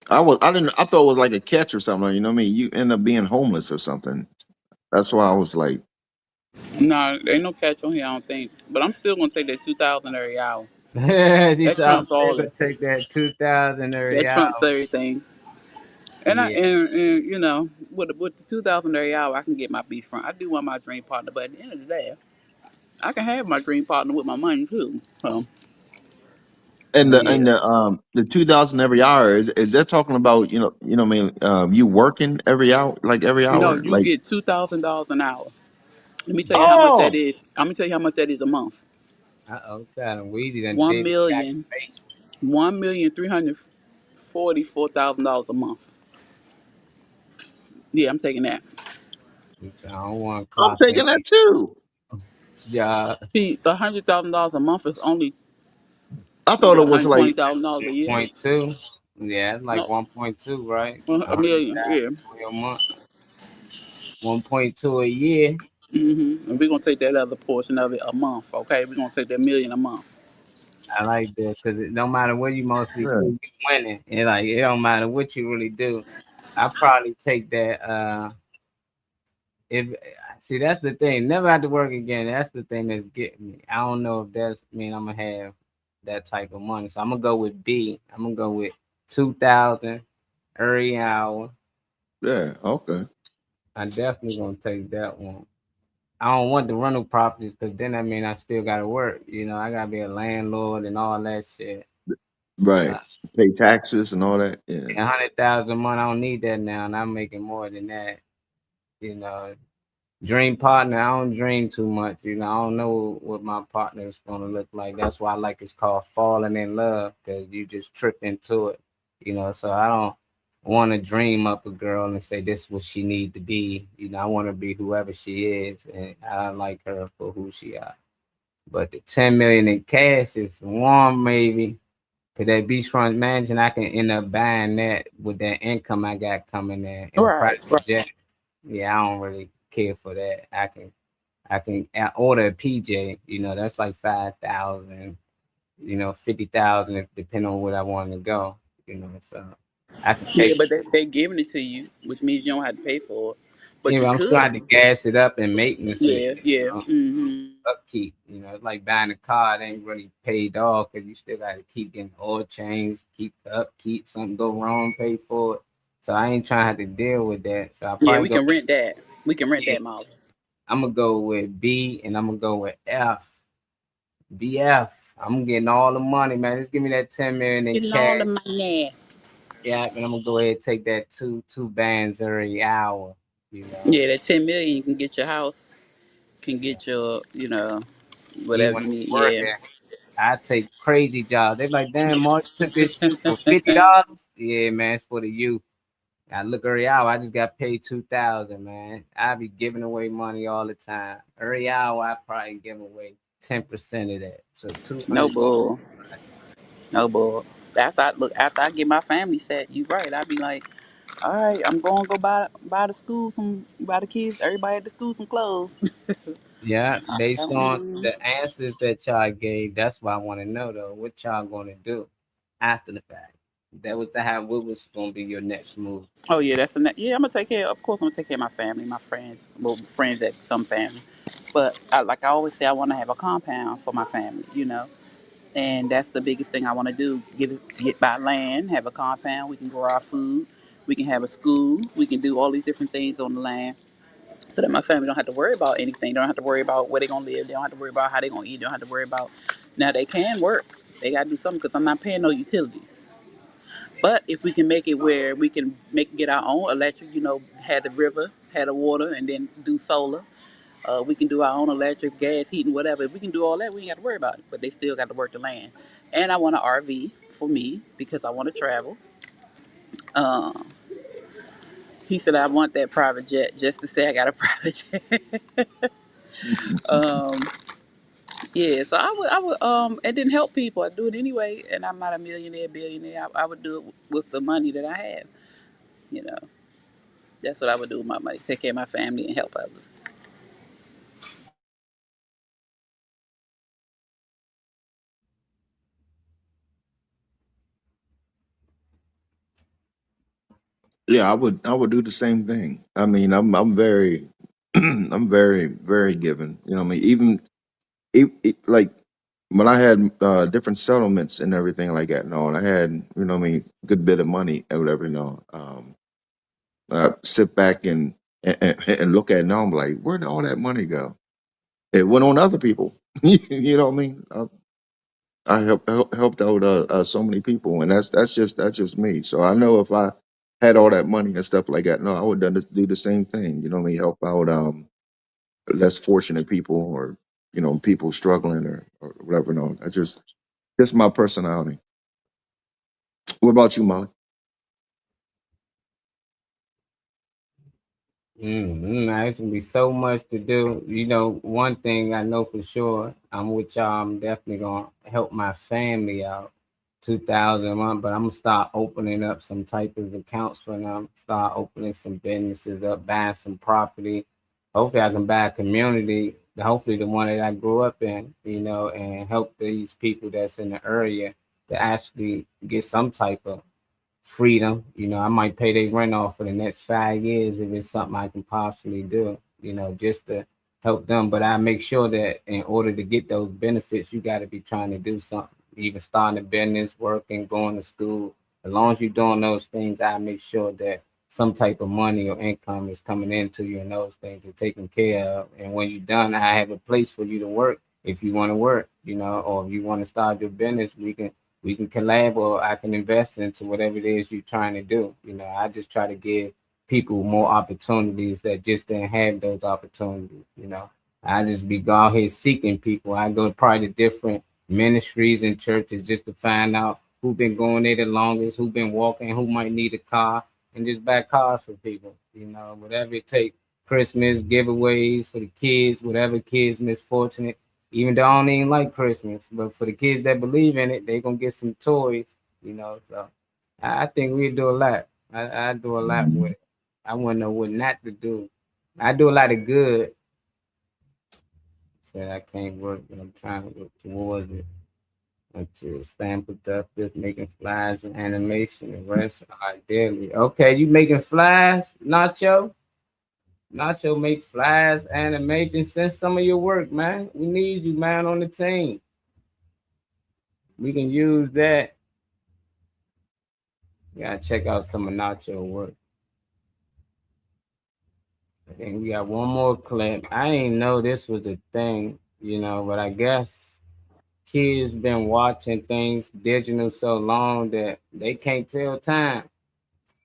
I thought it was like a catch or something. You know what I mean? You end up being homeless or something. That's why I was like, No, there ain't no catch on here, I don't think. But I'm still gonna take that 2,000 every hour. That trumps all that. Take that 2,000 every That hour. trumps everything. And and you know, with the 2,000 every hour, I can get my beachfront. I do want my dream partner, but at the end of the day, I can have my dream partner with my money too. So And Yeah. the 2,000 every hour is that talking about what I mean you working every hour like every No, hour you like get $2,000 an hour. Let me tell you how much that oh is. I'm gonna tell you how much that is a month. Uh-oh, telling Weezy done One did the million, calculation. $1,344,000 a month. Yeah, I'm taking that. I don't want to I'm clock in taking that too. job. See, $100,000 a month is only I thought it what, was like $120,000 a year? 1.2. Yeah, it's like No, 1.2, right? a million. 100,000 Yeah. 12 month. 1.2 a year. And we're gonna take that other portion of it a month. Okay, we're gonna take that million a month. I like this because it don't matter what you mostly yeah, do, you winning. It don't matter what you really do. I probably take that. If see, that's the thing. Never have to work again. That's the thing that's getting me. I don't know if that's mean I'm gonna have that type of money. So I'm gonna go with B. I'm gonna go with 2,000 every hour. yeah, okay. I'm definitely gonna take that one. I don't want the rental properties because then I mean I still gotta work. I gotta be a landlord and all that shit. Right. Uh, Pay taxes and all that. Yeah. 100,000 a month, I don't need that now, and I'm making more than that. You know, dream partner, I don't dream too much. I don't know what my partner is gonna look like. That's why I like it's called falling in love because you just trip into it. So I don't want to dream up a girl and say this is what she need to be. I want to be whoever she is, and I like her for who she is. But the 10 million in cash is one maybe. Cause that beachfront mansion, I can end up buying that with that income I got coming in a Right, private right. jet. Yeah, I don't really care for that. I order a PJ. That's like 5,000. 50,000 if depending on where I want to go. So I can Yeah, pay. but they're giving it to you, which means you don't have to pay for it. But you I'm still could. have to gas it up and maintenance it. Yeah, yeah. Upkeep. It's like buying a car. It ain't really paid off because you still got to keep getting oil change, keep the upkeep. Something go wrong, pay for it. So I ain't trying to have to deal with that. So I Yeah, probably we go. can rent that. We can rent Yeah, that, Molly. I'm gonna go with B and I'm gonna go with F. BF. I'm getting all the money, man. Just give me that 10 million in Getting all the cash. money. Yeah, and I'm gonna go ahead and take that two bands every hour. Yeah, that 10 million you can get your house, can get your, Even whatever when you I'm need. Yeah. working. I take crazy jobs. They like, damn, Mark, you took this shit for $50. Yeah, man, it's for the youth. I look every hour. I just got paid 2,000, man. I be giving away money all the time. Every hour, I probably give away 10% of that. So No $200. bull. No bull. After I get my family set, you right. I be like, all right, I'm going to go buy the kids, everybody at the school some clothes. Yeah, based on Mhm. the answers that y'all gave, that's what I want to know though. What y'all gonna do after the fact? That was what was gonna be your next move. Oh yeah, yeah. I'm gonna take care. Of course, I'm gonna take care of my family, my friends, well, friends that become family. But like I always say, I want to have a compound for my family, and that's the biggest thing I want to do. Get buy land, have a compound. We can grow our food. We can have a school. We can do all these different things on the land, so that my family don't have to worry about anything. They don't have to worry about where they're gonna live. They don't have to worry about how they're gonna eat. They don't have to worry about. Now they can work. They gotta do something because I'm not paying no utilities. But if we can make it where we can get our own electric, have the river, have the water, and then do solar. We can do our own electric, gas, heating, whatever. If we can do all that, we ain't got to worry about it. But they still got to work the land. And I want an RV for me because I want to travel. Uh, he said I want that private jet just to say I got a private jet. um, yeah, so it didn't help people. I do it anyway, and I'm not a millionaire, billionaire. I would do it with the money that I have. You know, that's what I would do with my money: take care of my family and help others. Yeah, I would do the same thing. I mean, I'm very I'm very very given. I mean, even like when I had different settlements and everything like that, and I had what I mean, good bit of money or whatever. Sit back and look at it now. I'm like, where did all that money go? It went on other people. You know what I mean? I helped out so many people, and that's just me. So I know if I had all that money and stuff like that, no, I would do the same thing. You know what I mean? Help out less fortunate people, or people struggling, or whatever. No, that's just my personality. What about you, Molly? It's gonna be so much to do. One thing I know for sure, I'm with y'all. I'm definitely gonna help my family out. 2,000 a month, but I'm gonna start opening up some type of accounts for them. Start opening some businesses up, buying some property. Hopefully, I can buy a community. Hopefully, the one that I grew up in, and help these people that's in the area to actually get some type of freedom. I might pay their rent off for the next 5 years if it's something I can possibly do, just to help them. But I make sure that in order to get those benefits, you got to be trying to do something, even starting a business, working, going to school. As long as you're doing those things, I make sure that some type of money or income is coming into you and those things are taken care of. And when you're done, I have a place for you to work if you want to work, or if you want to start your business, we can collab, or I can invest into whatever it is you're trying to do. I just try to give people more opportunities that just didn't have those opportunities. I just be out here seeking people. I go probably to different ministries and churches just to find out who been going there the longest, who been walking, who might need a car, and just buy cars for people. Whatever it takes. Christmas giveaways for the kids, whatever kids misfortunate. Even though I don't even like Christmas, but for the kids that believe in it, they gonna get some toys, So I think we do a lot. I do a lot with it. I wouldn't know what not to do. I do a lot of good. Said I can't work, but I'm trying to work towards it. Until stand productive, making flyers and animation and rest ideally. Okay, you making flyers, Nacho? Nacho make flyers, animation. Send some of your work, man. We need you, man, on the team. We can use that. Yeah, check out some of Nacho work. I think we got one more clip. I didn't know this was a thing, but I guess kids been watching things digital so long that they can't tell time.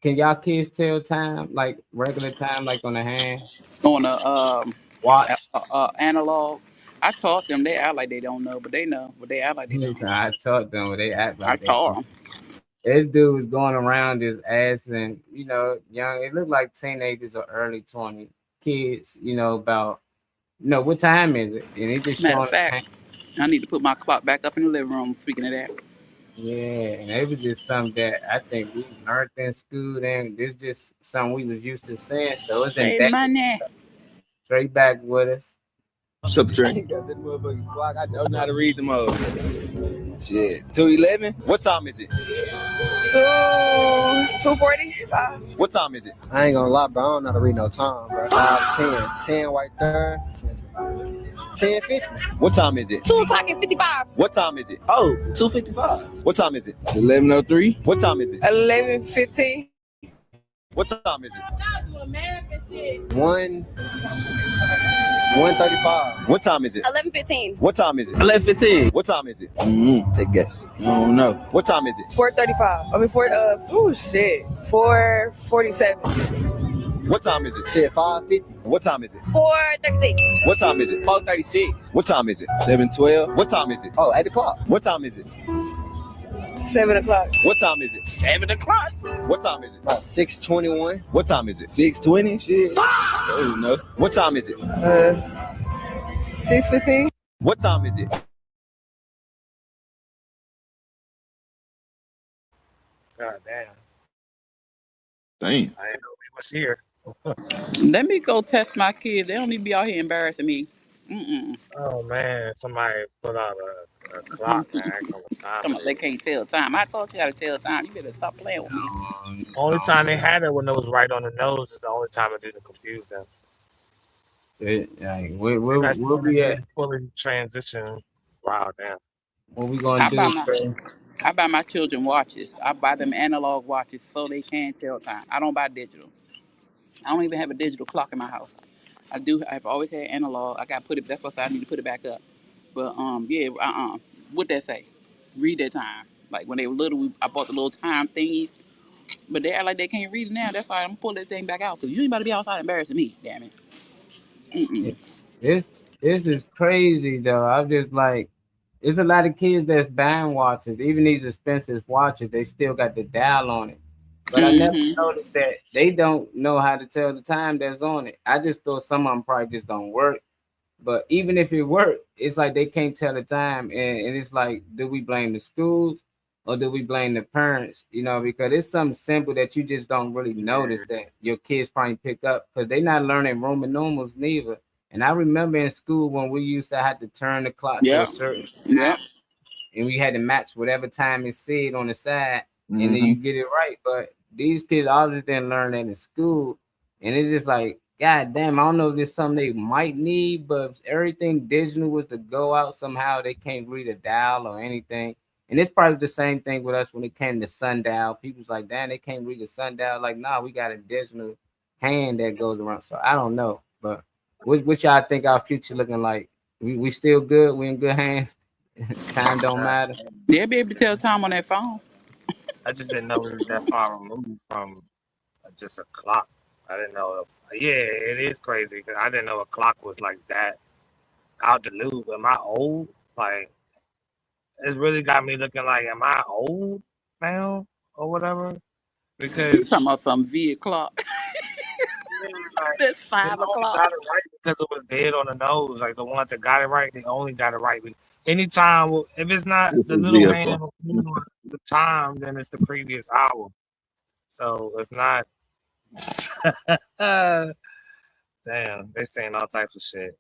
Can y'all kids tell time, like regular time, like on the hand? On a Watch. analog. I taught them. They act like they don't know, but they know. But they act like they don't. I taught them, but they act like I taught them. This dude was going around his ass, and young. It looked like teenagers or early 20 kids. About what time is it? And it just Matter showing. of fact, I need to put my clock back up in the living room. Speaking of that. Yeah, and it was just something that I think we learned in school, and this just something we was used to saying. So it's in money. Straight back with us. What's up, Trey? Got that motherfucking clock. I don't know how to read them all. Shit. 2:11. What time is it? 2:45. What time is it? I ain't gonna lie, bro. I don't know how to read no time, bro. 5, 10. 10 right there. 10:50. What time is it? 2:55. What time is it? Oh, 2:55. What time is it? 11:03. What time is it? 11:15. What time is it? 1:35. What time is it? 11:15. What time is it? 11:15. What time is it? Take a guess. I don't know. What time is it? 4:35. I mean 4:47. What time is it? Shit, 5:50. What time is it? 4:36. What time is it? 4:36. What time is it? 7:12. What time is it? Oh, 8 o'clock. What time is it? 7 o'clock. What time is it? 7 o'clock. What time is it? About 6:21. What time is it? 6:20. Shit. I don't know. What time is it? 6:15. What time is it? God damn. Damn. I didn't know we was here. Let me go test my kids. They don't need to be out here embarrassing me. Oh man, somebody put out a clock and asked them what time. They can't tell time. I thought you gotta tell time. You better stop playing with me. Only time they had it when it was right on the nose is the only time it didn't confuse them. We'll be at fully transition. Wow, damn. What we gonna do? I buy my children watches. I buy them analog watches so they can tell time. I don't buy digital. I don't even have a digital clock in my house. I've always had analog. I got to put it. That's why I need to put it back up. But yeah. What'd that say? read that time. Like when they were little, I bought the little time thingies, but they act like they can't read it now. That's why I'm gonna pull that thing back out because you ain't about to be outside embarrassing me. Damn it. Mm-mm. This this is crazy though. I'm just like, there's a lot of kids that's buying watches, even these expensive watches. They still got the dial on it, but I never Mm-hmm. noticed that they don't know how to tell the time that's on it. I just thought some of them probably just don't work. But even if it worked, it's like they can't tell the time, and it's like, do we blame the schools or do we blame the parents? You know, because it's something simple that you just don't really notice that your kids probably pick up because they're not learning Roman numerals neither. And I remember in school when we used to have to turn the clock to a Yep. certain Yep. time, and we had to match whatever time it said on the side, and then Hmm. you get it right. But these kids obviously didn't learn that in school, and it's just like, God damn, I don't know if it's something they might need, but if everything digital was to go out somehow, they can't read a dial or anything. And it's probably the same thing with us when it came to sundial. People's like, damn, they can't read a sundial. Like, nah, we got a digital hand that goes around. So I don't know, but what y'all think our future looking like? We still good? We in good hands? Time don't matter. They'll be able to tell time on that phone. I just didn't know it was that far removed from just a clock. I didn't know. Yeah, it is crazy because I didn't know a clock was like that out the loop. Am I old? Like, it's really got me looking like, am I old now or whatever? You Because talking about some V o'clock? like, That's they 5 only o'clock. got it right because it was dead on the nose. Like the ones that got it right, they only got it right. Anytime, if it's not This the is little hand vehicle. of the time, then it's the previous hour. So it's not. Damn, they saying all types of shit.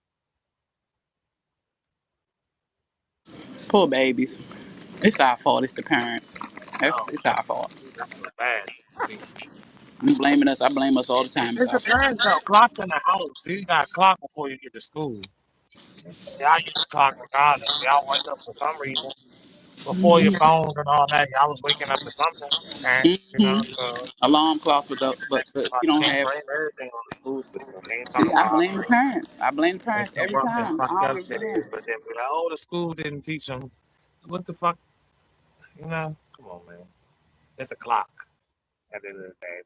Poor babies. It's our fault. It's the parents. Oh, It's our fault. that's bad. You blaming us. I blame us all the time. It's It's our the fault. parents though. Clocks in the house. So you got a clock before you get to school. Y'all use the clock regardless. Y'all wake up for some reason. Before your phones and all that, y'all was waking up to something. Parents, Mm-hmm. so Alarm clocks, but that's but why you you don't can't have. blame everything on the school system. They ain't talking I about blame the parents. I blame the they parents talk every about how time. I fucked up already shit do. is, but then be like, oh, the school didn't teach them. What the fuck? You know? Come on, man. It's a clock at the end of the day.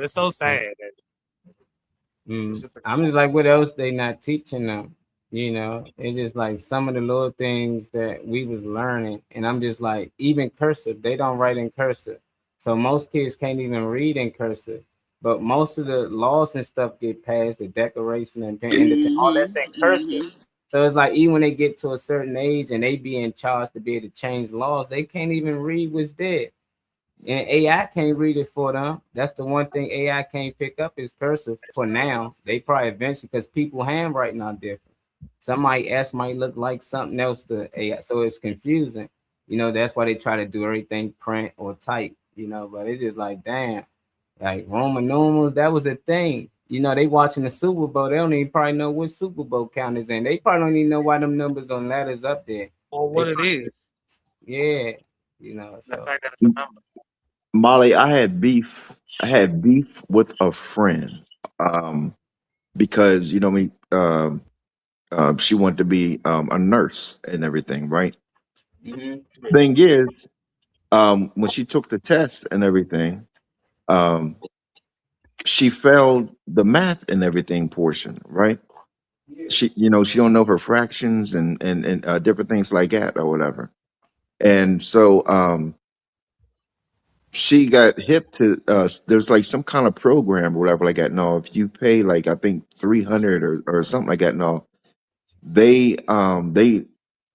It's so sad that it's just a I'm just like, what else they not teaching them? You know, it's just like some of the little things that we was learning, and I'm just like, even cursive, they don't write in cursive, so most kids can't even read in cursive. But most of the laws and stuff get passed, the declaration and all that's in Mm-hmm. cursive. Mm-hmm. So it's like even when they get to a certain age and they be in charge to be able to change laws, they can't even read what's there. And AI can't read it for them. That's the one thing AI can't pick up is cursive for now. They probably eventually because people handwriting are different. Somebody else might look like something else to AI, so it's confusing. You know, that's why they try to do everything print or type. You know, but it's just like damn, like Roman numerals, that was a thing. You know, they watching the Super Bowl. They don't even probably know what Super Bowl count is in. They probably don't even know why them numbers on letters up there. or They what it probably, is. yeah, you know. The So fact that it's a number. Molly, I had beef. I had beef with a friend because you know me. She wanted to be a nurse and everything, right? mhm. Thing is, when she took the test and everything, um, she failed the math and everything portion, right? She, you know, she don't know her fractions and different things like that or whatever. And so she got hip to there's like some kind of program or whatever like that. No, if you pay like I think 300 or something like that, no, they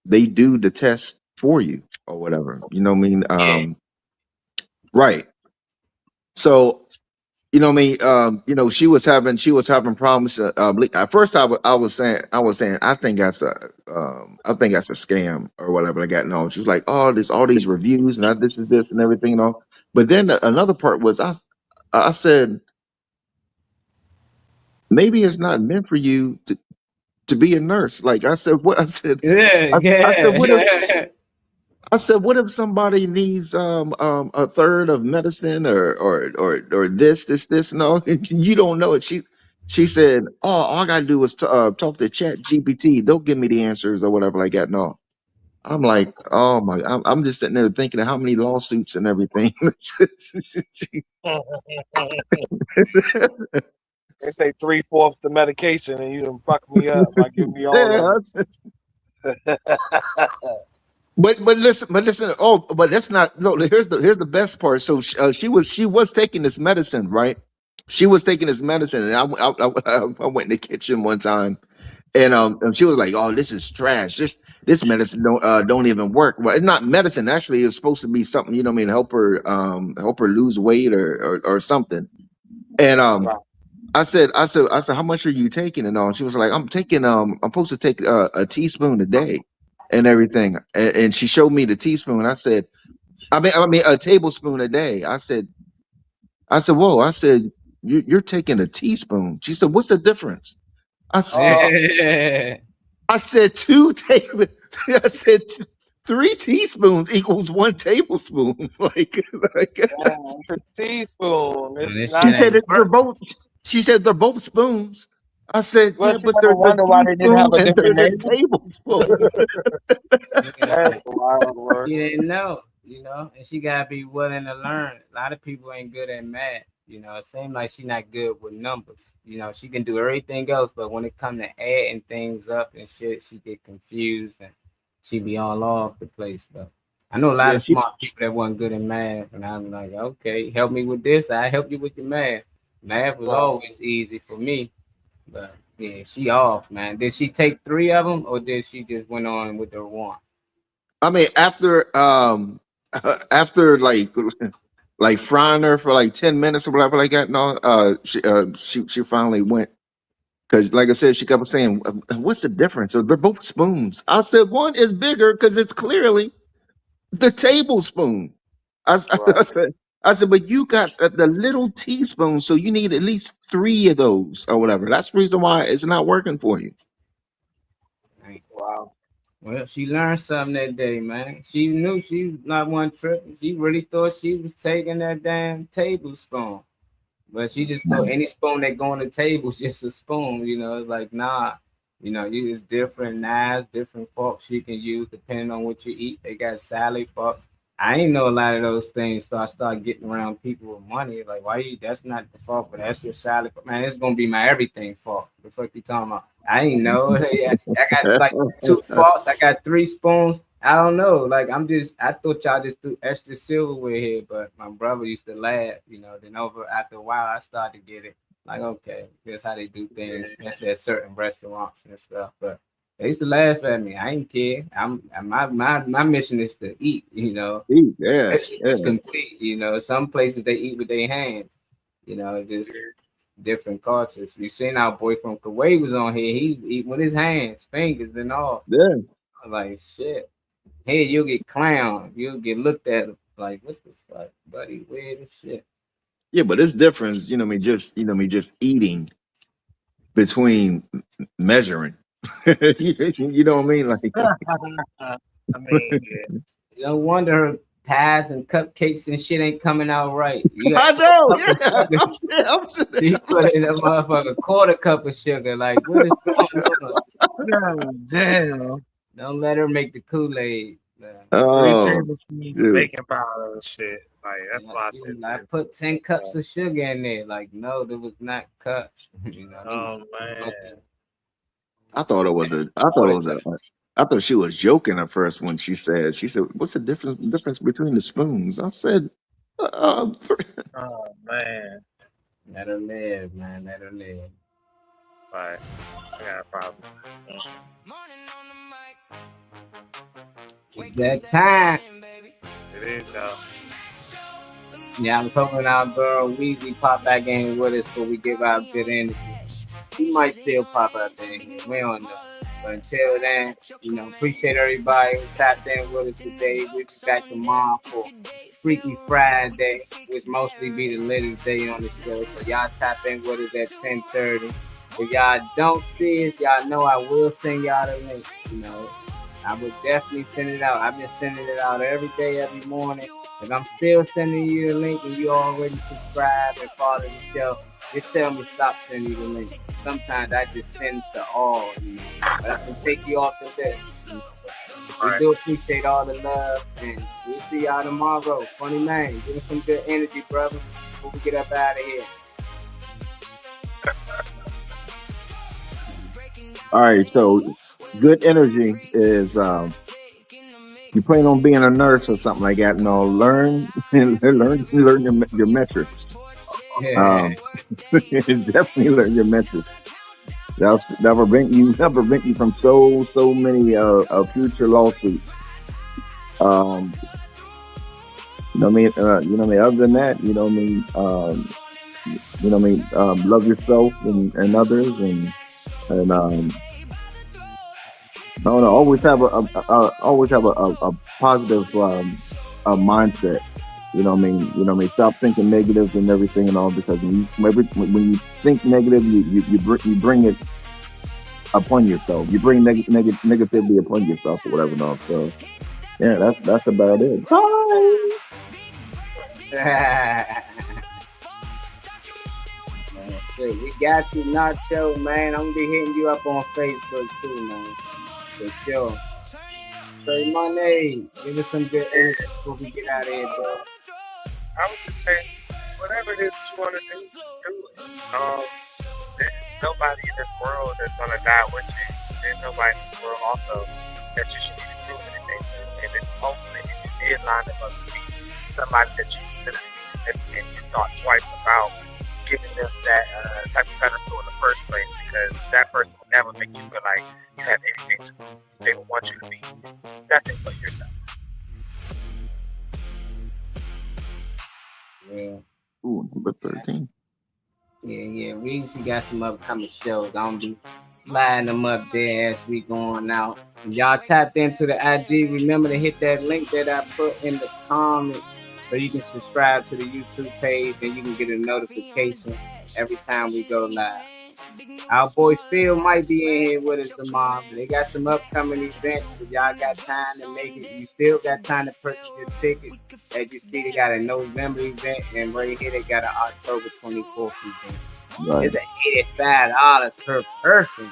they do the test for you or whatever. You know what I mean? Yeah. Right. So you know what I mean? You know, she was having problems. At first, I was saying, I think that's a scam or whatever. Like that. No, she was like, oh, there's all these reviews and this is this and everything, you know. But then another part was, I said, maybe it's not meant for you to be a nurse. Like I said, what Yeah, I said, what if yeah. I said, what if somebody needs a third of medicine or this and all? You don't know it. She said, oh, all I gotta do is talk to Chat GPT. They'll give me the answers or whatever like that. No, I'm like, oh my, I'm just sitting there thinking of how many lawsuits and everything. They say 3/4 the medication, and you done fuck me up by giving me all Yeah. But listen. Oh, but that's not. No, here's the best part. So she was taking this medicine, right? She was taking this medicine, and I went in the kitchen one time, and she was like, "Oh, this is trash. This medicine don't even work." Well, it's not medicine. Actually, it's supposed to be something, you know what I mean, help her lose weight or something. And I said, how much are you taking and all? And she was like, I'm supposed to take a teaspoon a day and everything. And she showed me the teaspoon. I said, I mean a tablespoon a day. I said, whoa. I said, you're taking a teaspoon. She said, what's the difference? I said, I said two table. I said 3 teaspoons equals 1 tablespoon. like it's a teaspoon. It's she not. said they're both. She said they're both spoons. I said, Well, yeah, she but never they're wonder why they didn't have a teaspoon and different they're name. tablespoon. That's wild work. She didn't know, and she gotta be willing to learn. A lot of people ain't good at math. It seems like she not good with numbers. She can do everything else, but when it come to adding things up and shit, she get confused and she be all off the place. But I know a lot of smart people that wasn't good in math, and I'm like, okay, help me with this. I help you with your math. Math was always easy for me, but yeah, she off, man. Did she take 3 of them, or did she just went on with the one? I mean, after like frying her for like 10 minutes or whatever like that, no, she finally went. Because, like I said, she kept saying, "What's the difference? So they're both spoons." I said, "One is bigger because it's clearly the tablespoon." I said, "But you got the little teaspoon, so you need at least 3 of those or whatever. That's the reason why it's not working for you." Wow. Well, she learned something that day, man. She knew she was not one tripping. She really thought she was taking that damn tablespoon. But she just thought any spoon that go on the table is just a spoon, It's like, nah, you use different knives, different forks you can use depending on what you eat. They got salad forks. I ain't know a lot of those things, so I started getting around people with money. Like, why you? That's not the fork, but that's your salad fork. Man, it's gonna be my everything fork. The fuck you talking about? I ain't know. I got like 2 forks. I got 3 spoons. I don't know. Like, I thought y'all just threw extra silverware here, but my brother used to laugh, Then after a while, I started to get it. Like, okay, that's how they do things, especially at certain restaurants and stuff. But they used to laugh at me. I ain't care. My mission is to eat, Eat, yeah, It's complete, Some places they eat with their hands, just different cultures. You seen our boy from Kuwait was on here. He's eating with his hands, fingers and all. Yeah. I'm like, shit. Hey, you'll get clowned. You'll get looked at like, what the fuck, buddy? Weird as shit. Yeah, but it's different, just eating between measuring. You know what I mean? Like, I mean, no wonder her pies and cupcakes and shit ain't coming out right. I know. Yeah. You put in a motherfucker 1/4 cup of sugar. Like, what is going on? damn. Don't let her make the Kool-Aid. 3 Oh, tablespoons of dude. baking powder and shit. Like, that's why I said. I put 10 cups of sugar in there. Like, no, there was not cups. Oh man. I thought she was joking at first when she said, "What's the difference between the spoons?" I said, Oh man. Let her live, man. Let her live. Right. I got a problem. It's that time. It is though. Yeah, I'm hoping our girl Weezy pop back in with us before we give out good energy. He might still pop up there. We don't know. But until then, appreciate everybody who tapped in with us today. We'll be back tomorrow for Freaky Friday, which mostly be the latest day on the show. So y'all tap in with us at 10:30. If y'all don't see us, y'all know I will send y'all the link. I would definitely send it out. I've been sending it out every day, every morning. If I'm still sending you the link and you already subscribe and follow the show, just tell me stop sending you the link. Sometimes I just send to all, but I can take you off the list. We do appreciate all the love, and we'll see y'all tomorrow. Funny man, give us some good energy, brother, before we get up out of here. All right, so good energy is you plan on being a nurse or something like that. No, learn your metrics. Yeah. Definitely learn your metrics. That'll prevent you from so many future lawsuits. You know what I mean? Other than that, love yourself and others, and I don't know, always have a positive mindset. You know what I mean? Stop thinking negative and everything and all, because when you think negative, you bring it upon yourself. You bring negativity upon yourself or whatever. No, so yeah, that's about it. We got you, Nacho, man. I'm gonna be hitting you up on Facebook too, man. For sure. Say my name. Give us some good energy before we get out of here, bro. I would just say, whatever it is that you want to do, just do it. There's nobody in this world that's going to die with you. There's nobody in this world also that you should need to prove anything to. And then hopefully, if you did line them up to be somebody that you consider to be significant, you thought twice about giving them that type of pedestal in the first place, because that person will never make you feel like you have anything to do. They will want you to be nothing but yourself. Yeah. Ooh, number 13. Yeah. Reese, got some upcoming shows. I'm gonna be sliding them up there as we going out. If y'all tapped into the IG, remember to hit that link that I put in the comments, so you can subscribe to the YouTube page and you can get a notification every time we go live. Our boy Phil might be in here with us tomorrow. They got some upcoming events. If y'all got time to make it, you still got time to purchase your ticket. As you see, they got a November event, and right here they got an October 24th event. Right. It's $85 per person.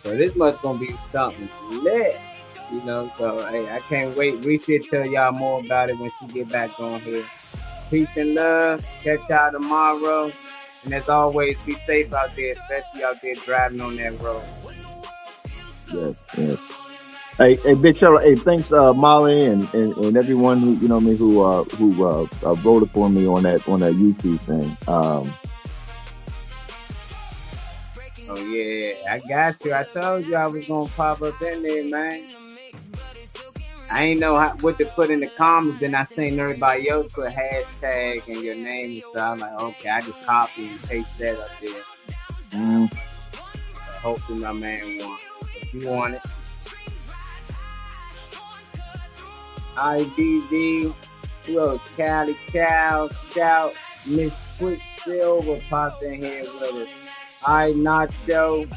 So this must gonna be something lit. So hey, I can't wait. Reese will tell y'all more about it when she get back on here. Peace and love. Catch y'all tomorrow. And as always, be safe out there, especially out there driving on that road. Yes. Hey, big shout out. Hey, thanks, Molly and everyone who who voted for me on that YouTube thing. Oh yeah, I got you. I told you I was gonna pop up in there, man. I ain't know what to put in the comments. Then I seen everybody else put hashtag and your name, so I'm like, okay, I just copy and paste that up there. Hopefully my man won. If you want it. IBB, who else? Cali Cow, shout, Miss Quicksilver popped in here with us. I Nacho,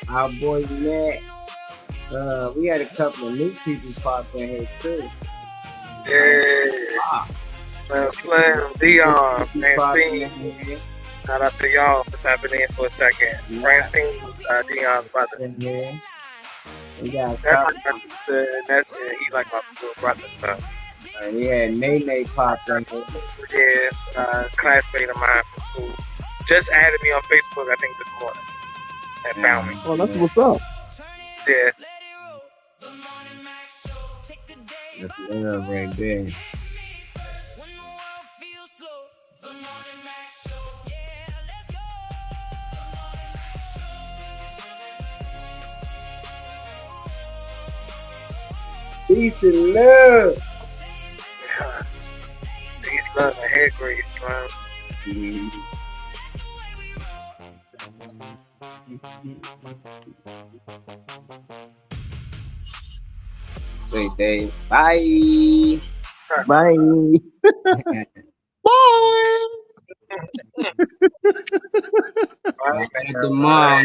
our boy Matt. We had a couple of new people pop in here too. Yeah. Slim, Dion, Francine. Shout out to y'all for tapping in for a second. Francine, Dion's brother. Yeah. We got that's he like my little brother, so. We had Nene popped in here. Yeah, classmate of mine from school. Just added me on Facebook, I think, this morning. And found me. Oh, that's what's up. Yeah. That's love right there. Peace and love. Peace, love, and head grease, Slim. Say Dave. Bye. Bye. Bye. Tomorrow.